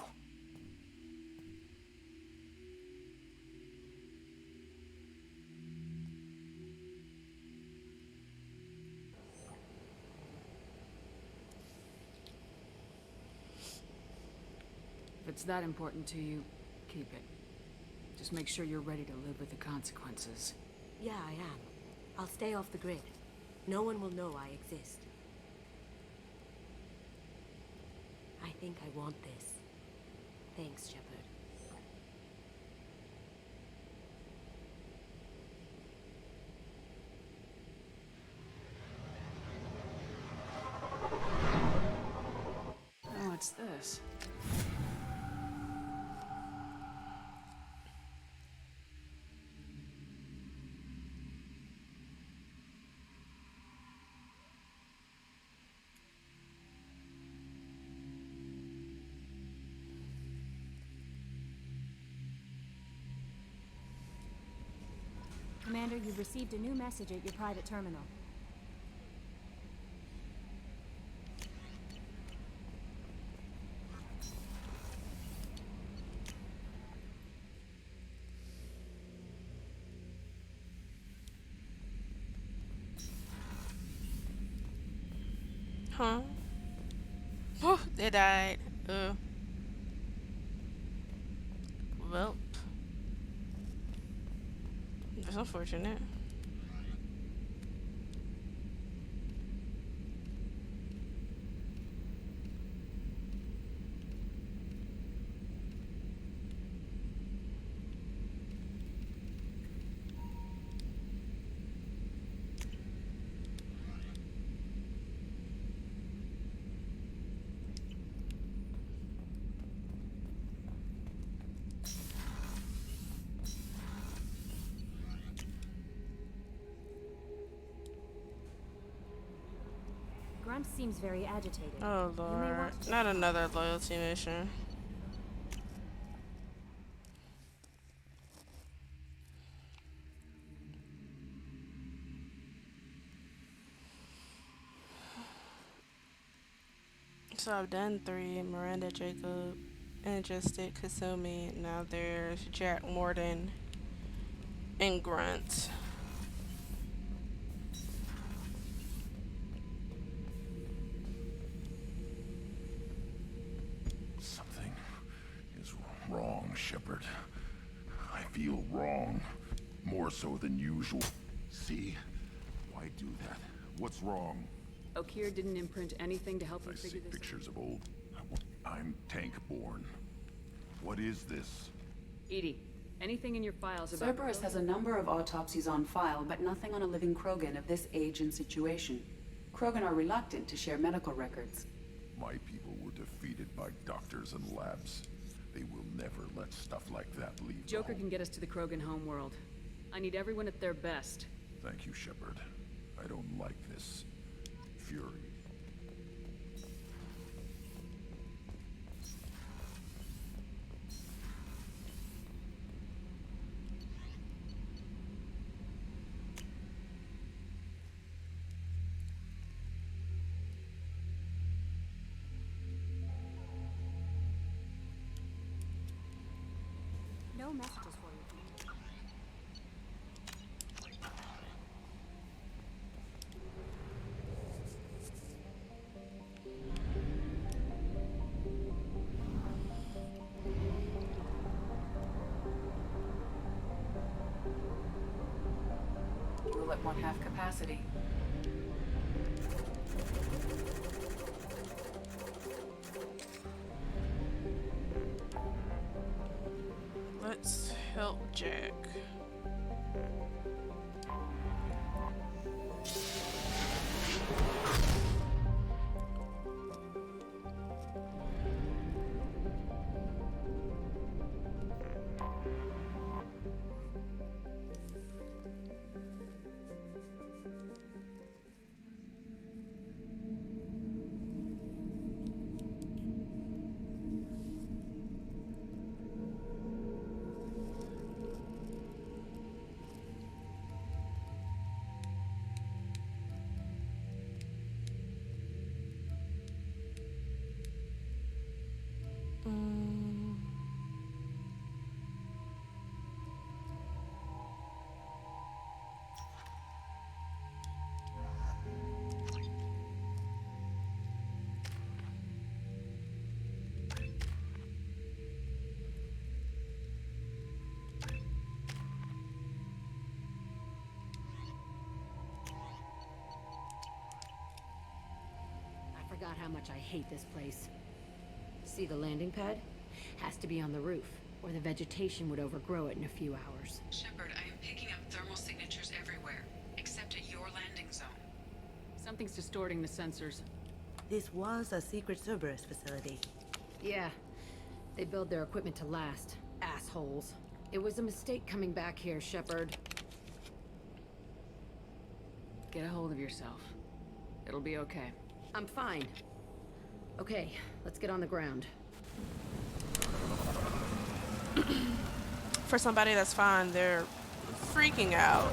If it's that important to you, keep it. Just make sure you're ready to live with the consequences. Yeah, I am. I'll stay off the grid. No one will know I exist. I think I want this. Thanks, Shepard. Oh, what's this? Commander, you've received a new message at your private terminal. Huh? Oh, they died. Well. It's unfortunate. Grunt seems very agitated. Oh lord, not another loyalty mission. So I've done 3, Miranda, Jacob, and just did Kasumi. Now there's Jack Morton and Grunt. Something is wrong, Shepard. I feel wrong. More so than usual. See? Why do that? What's wrong? Okeer didn't imprint anything to help you I see figure this out. pictures of old. I'm tank-born. What is this? Edie, anything in your files about... Cerberus has a number of autopsies on file, but nothing on a living Krogan of this age and situation. Krogan are reluctant to share medical records. My people were defeated by doctors and labs. They will never let stuff like that leave. Joker can get us to the Krogan homeworld. I need everyone at their best. Thank you, Shepard. I don't like this. Fury. No messages for you. Fuel at 1/2 capacity. Let's help Jack. I forgot how much I hate this place. See the landing pad? Has to be on the roof, or the vegetation would overgrow it in a few hours. Shepard, I am picking up thermal signatures everywhere, except at your landing zone. Something's distorting the sensors. This was a secret Cerberus facility. Yeah, they build their equipment to last. Assholes. It was a mistake coming back here, Shepard. Get a hold of yourself. It'll be okay. I'm fine. Okay, let's get on the ground. For somebody that's fine, they're freaking out.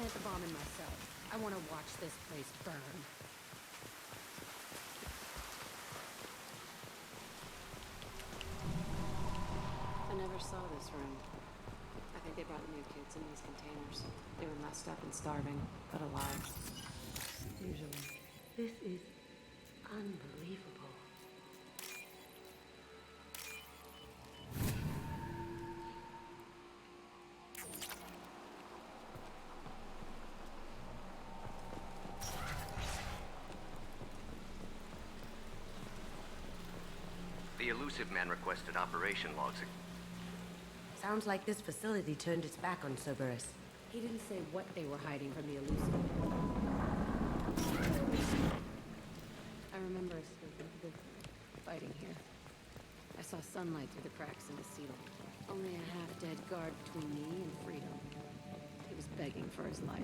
plant the bomb in myself. I want to watch this place burn. I never saw this room. I think they brought new kids in these containers. They were messed up and starving, but alive. Usually. This is unbelievable. The Elusive Man requested operation logs. Sounds like this facility turned its back on Cerberus. He didn't say what they were hiding from the Elusive. I remember the fighting here. I saw sunlight through the cracks in the ceiling. Only a half-dead guard between me and freedom. He was begging for his life.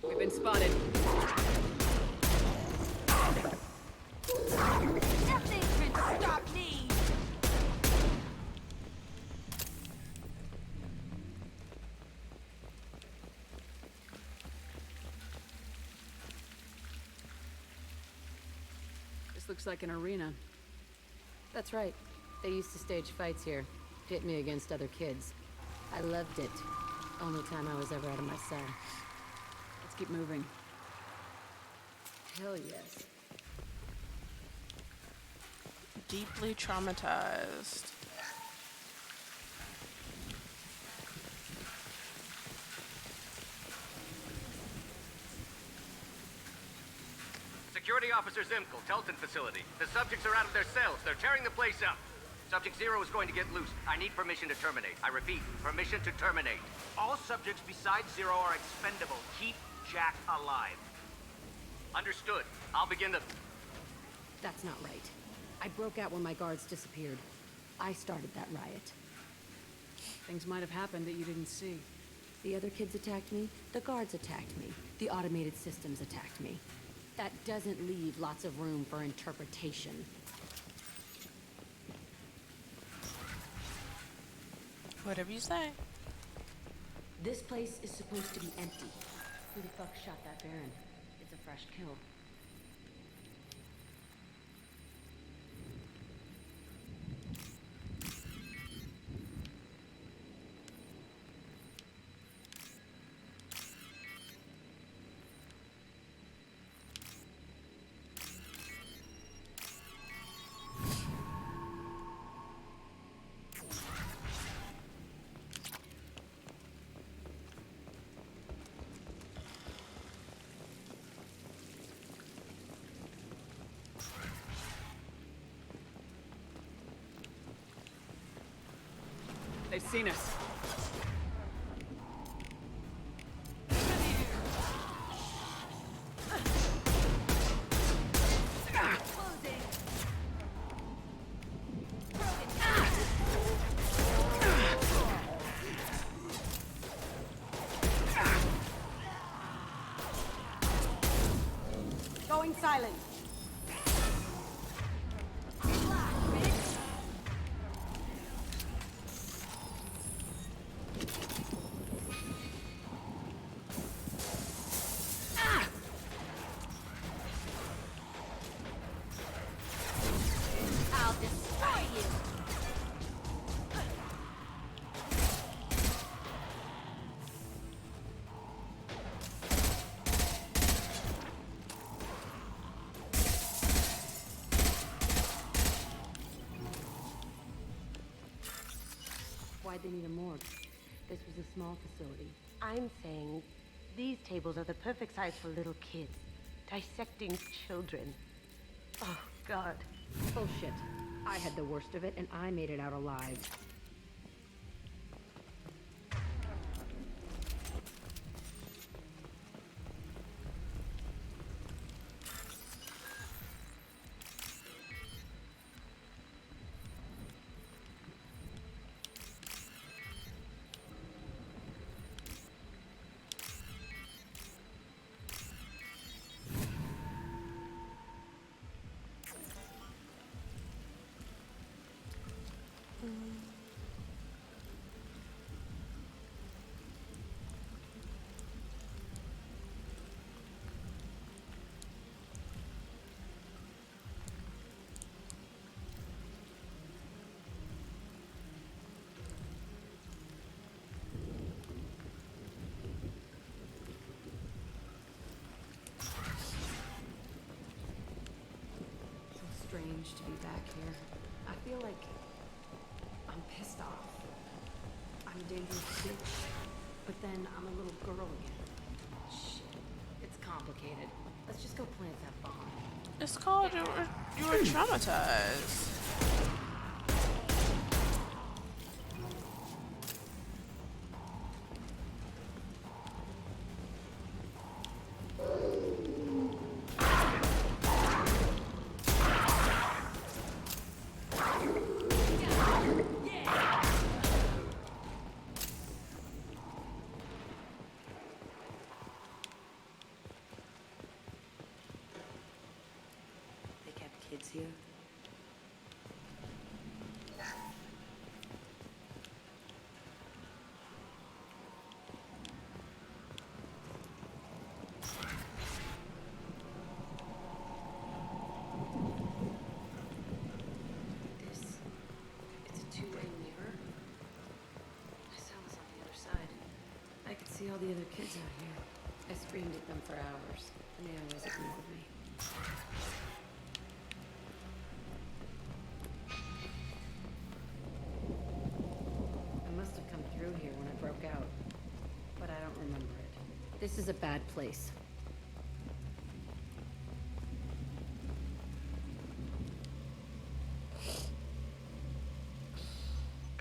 We've been spotted. Nothing can stop me! This looks like an arena. That's right. They used to stage fights here. Pit me against other kids. I loved it. Only time I was ever out of my cell. Let's keep moving. Hell yes. Deeply traumatized. Security Officer Zimkel, Telton facility. The subjects are out of their cells. They're tearing the place up. Subject Zero is going to get loose. I need permission to terminate. I repeat, permission to terminate. All subjects besides Zero are expendable. Keep Jack alive. Understood. I'll begin the... That's not right. I broke out when my guards disappeared. I started that riot. Things might have happened that you didn't see. The other kids attacked me. The guards attacked me. The automated systems attacked me. That doesn't leave lots of room for interpretation. Whatever you say. This place is supposed to be empty. Who the fuck shot that Baron? It's a fresh kill. They've seen us. Going silent. I'll destroy you! Why'd they need a morgue? This was a small facility. I'm saying these tables are the perfect size for little kids. Dissecting children. Oh, God. Bullshit. I had the worst of it, and I made it out alive. strange to be back here. I feel like I'm pissed off. I'm a dangerous bitch, but then I'm a little girl again. Shit, it's complicated. Let's just go plant that bomb. It's called you were traumatized. They kept kids here. It's a two-way mirror. My cell is on the other side. I could see all the other kids out here. I screamed at them for hours, and they always ignored me. I must have come through here when I broke out, but I don't remember it. This is a bad place.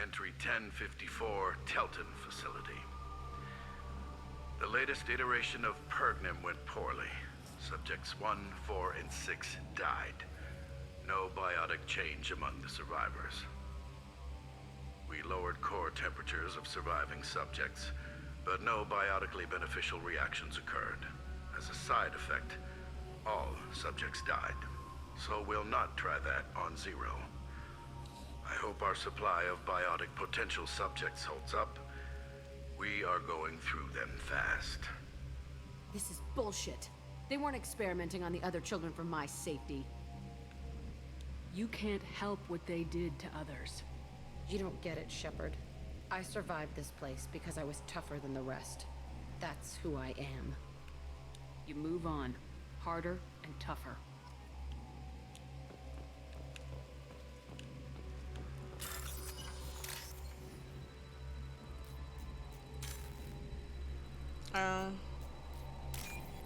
Entry 1054, Telton facility. The latest iteration of Pergnum went poorly. Subjects 1, 4, and 6 died. No biotic change among the survivors. We lowered core temperatures of surviving subjects, but no biotically beneficial reactions occurred. As a side effect, all subjects died. So we'll not try that on Zero. I hope our supply of biotic potential subjects holds up. We are going through them fast. This is bullshit. They weren't experimenting on the other children for my safety. You can't help what they did to others. You don't get it, Shepard. I survived this place because I was tougher than the rest. That's who I am. You move on. Harder and tougher.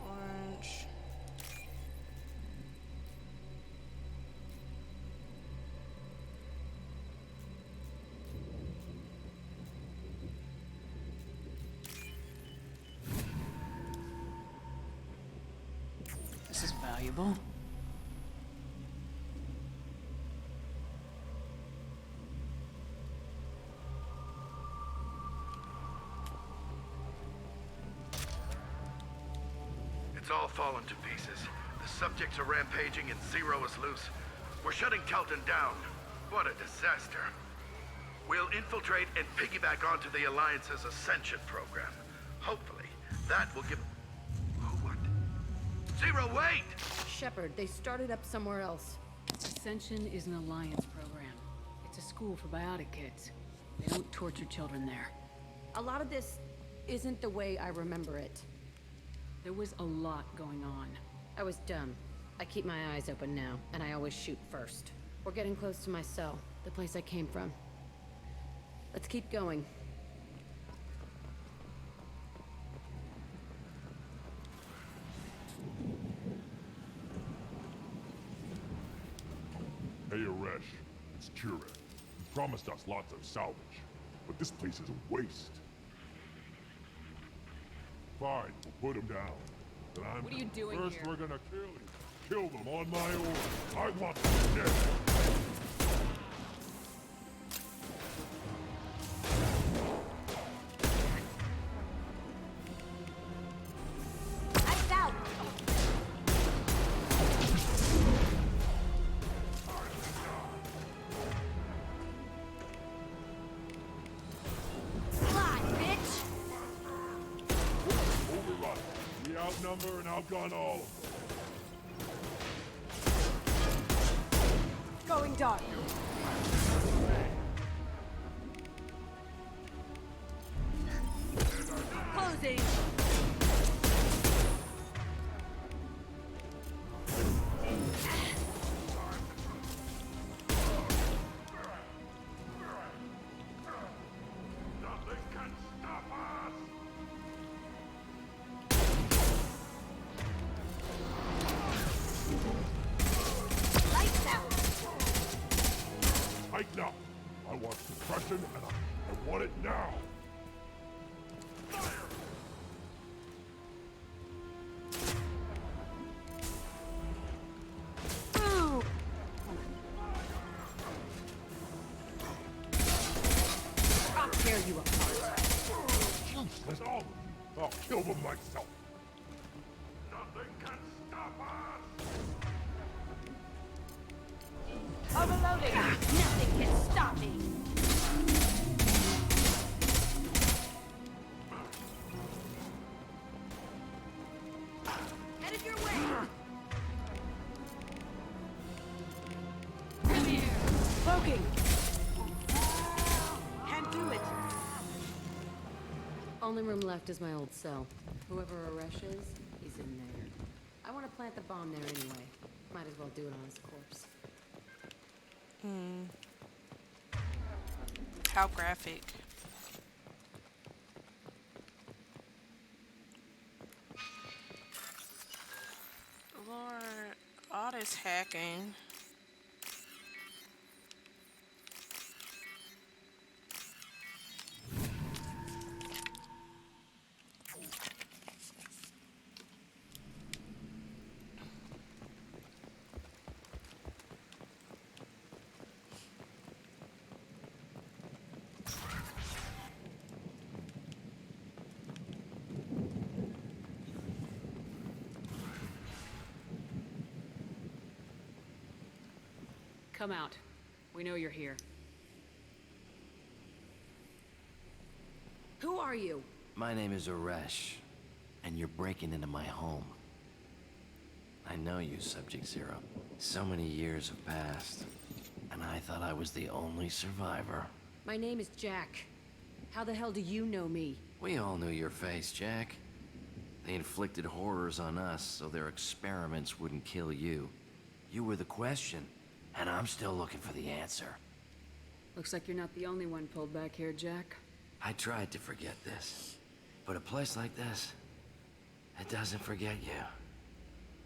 Orange. This is valuable. It's all fallen to pieces. The subjects are rampaging and Zero is loose. We're shutting Telton down. What a disaster. We'll infiltrate and piggyback onto the Alliance's Ascension program. Hopefully, that will give... What? Zero, wait! Shepard, they started up somewhere else. Ascension is an Alliance program. It's a school for biotic kids. They don't torture children there. A lot of this isn't the way I remember it. There was a lot going on. I was dumb. I keep my eyes open now, and I always shoot first. We're getting close to my cell, the place I came from. Let's keep going. Hey, Aresh. It's Kira. You promised us lots of salvage, but this place is a waste. Fine, we'll put him down. But What are you doing First, here? we're gonna kill him. Kill them on my order. I want them dead. Lights out! Fly, bitch! Overrun. We outnumber and outgun all of them. Going dark. Closing. information, and I want it now. I'll tear you apart. Useless, all of you. I'll kill them myself. Nothing can stop us. Overloading! Nothing can stop me! Headed your way! Come here! Poking! Can't do it! Only room left is my old cell. Whoever Aresh is, he's in there. I want to plant the bomb there anyway. Might as well do it on his corpse. How graphic. Lord, all this hacking. Come out. We know you're here. Who are you? My name is Aresh, and you're breaking into my home. I know you, Subject Zero. So many years have passed, and I thought I was the only survivor. My name is Jack. How the hell do you know me? We all knew your face, Jack. They inflicted horrors on us so their experiments wouldn't kill you. You were the question, and I'm still looking for the answer. Looks like you're not the only one pulled back here, Jack. I tried to forget this, but a place like this, it doesn't forget you.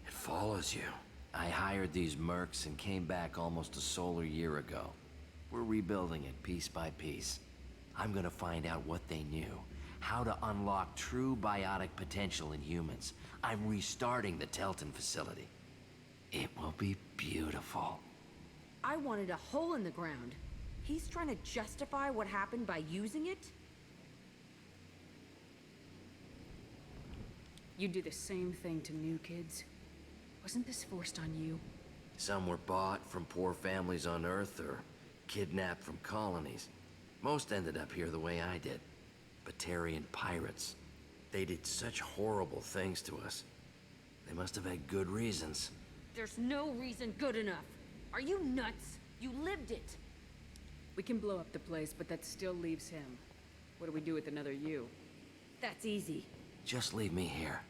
It follows you. I hired these mercs and came back almost a solar year ago. We're rebuilding it piece by piece. I'm gonna find out what they knew, how to unlock true biotic potential in humans. I'm restarting the Telton facility. It will be beautiful. I wanted a hole in the ground. He's trying to justify what happened by using it? You do the same thing to new kids. Wasn't this forced on you? Some were bought from poor families on Earth or kidnapped from colonies. Most ended up here the way I did. Batarian pirates. They did such horrible things to us. They must have had good reasons. There's no reason good enough. Are you nuts? You lived it. We can blow up the place, but that still leaves him. What do we do with another you? That's easy. Just leave me here.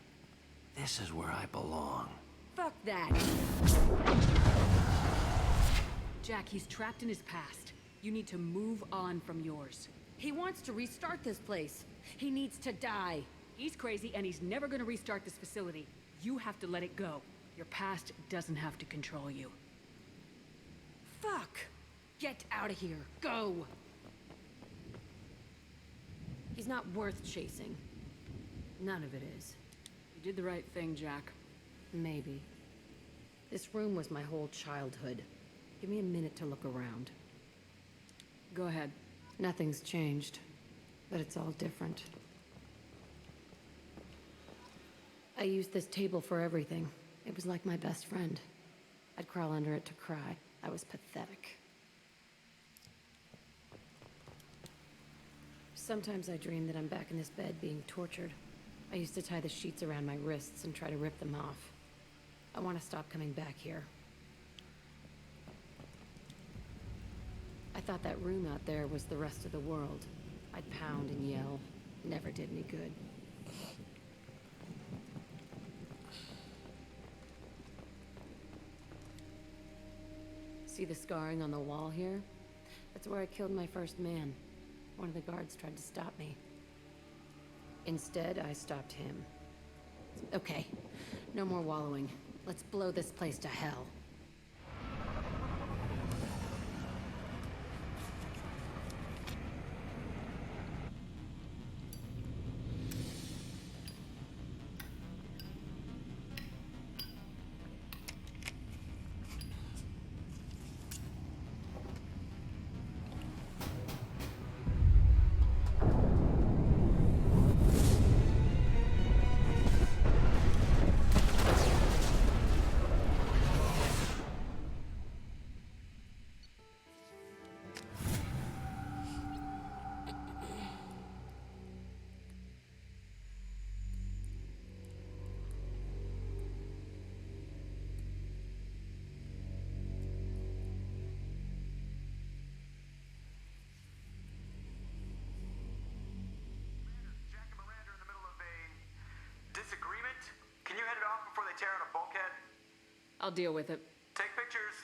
This is where I belong. Fuck that. Jack, he's trapped in his past. You need to move on from yours. He wants to restart this place. He needs to die. He's crazy, and he's never gonna restart this facility. You have to let it go. Your past doesn't have to control you. Fuck! Get out of here. Go! He's not worth chasing. None of it is. You did the right thing, Jack. Maybe. This room was my whole childhood. Give me a minute to look around. Go ahead. Nothing's changed, but it's all different. I used this table for everything. It was like my best friend. I'd crawl under it to cry. I was pathetic. Sometimes I dream that I'm back in this bed being tortured. I used to tie the sheets around my wrists and try to rip them off. I want to stop coming back here. I thought that room out there was the rest of the world. I'd pound and yell. Never did any good. See the scarring on the wall here? That's where I killed my first man. One of the guards tried to stop me. Instead, I stopped him. Okay, no more wallowing. Let's blow this place to hell. I'll deal with it. Take pictures.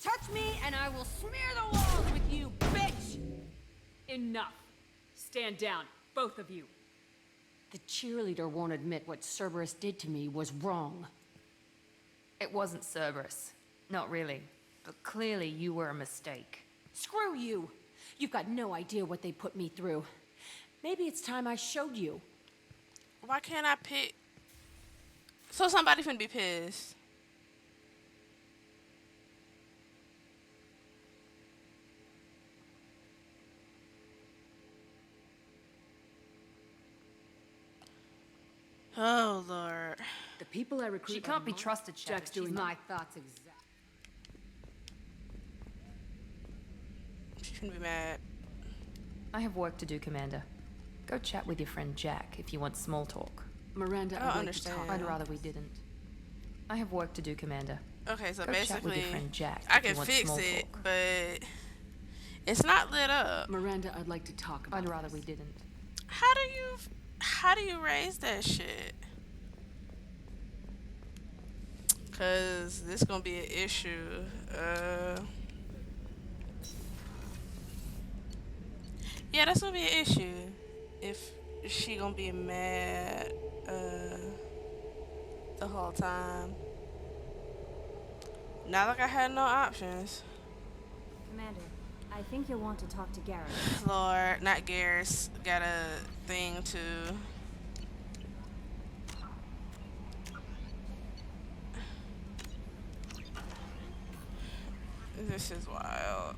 Touch me and I will smear the walls with you, bitch! Enough. Stand down, both of you. The cheerleader won't admit what Cerberus did to me was wrong. It wasn't Cerberus. Not really. But clearly you were a mistake. Screw you! You've got no idea what they put me through. Maybe it's time I showed you. Why can't I pick? So somebody finna be pissed. Oh, Lord. The people I recruit. She can't be trusted, Shepard. Jack's doing She's my my thoughts exactly. She's gonna be mad. I have work to do, Commander. Go chat with your friend Jack if you want small talk. Miranda, I don't I'd like understand. to talk. I'd rather we didn't. I have work to do, Commander. Okay, so Go chat with basically, your friend Jack I if you can want fix small it, talk. but it's not lit up. Miranda, I'd like to talk about I'd rather this. we didn't. How do you raise that shit? Cause this gonna be an issue. Yeah, that's gonna be an issue. If she gonna be mad the whole time. Not like I had no options. Commander, I think you'll want to talk to Garrett. Lord, not Garrus. Got a thing to. This is wild.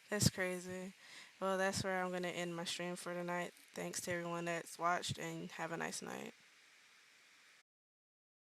That's crazy. Well, that's where I'm going to end my stream for tonight. Thanks to everyone that's watched, and have a nice night.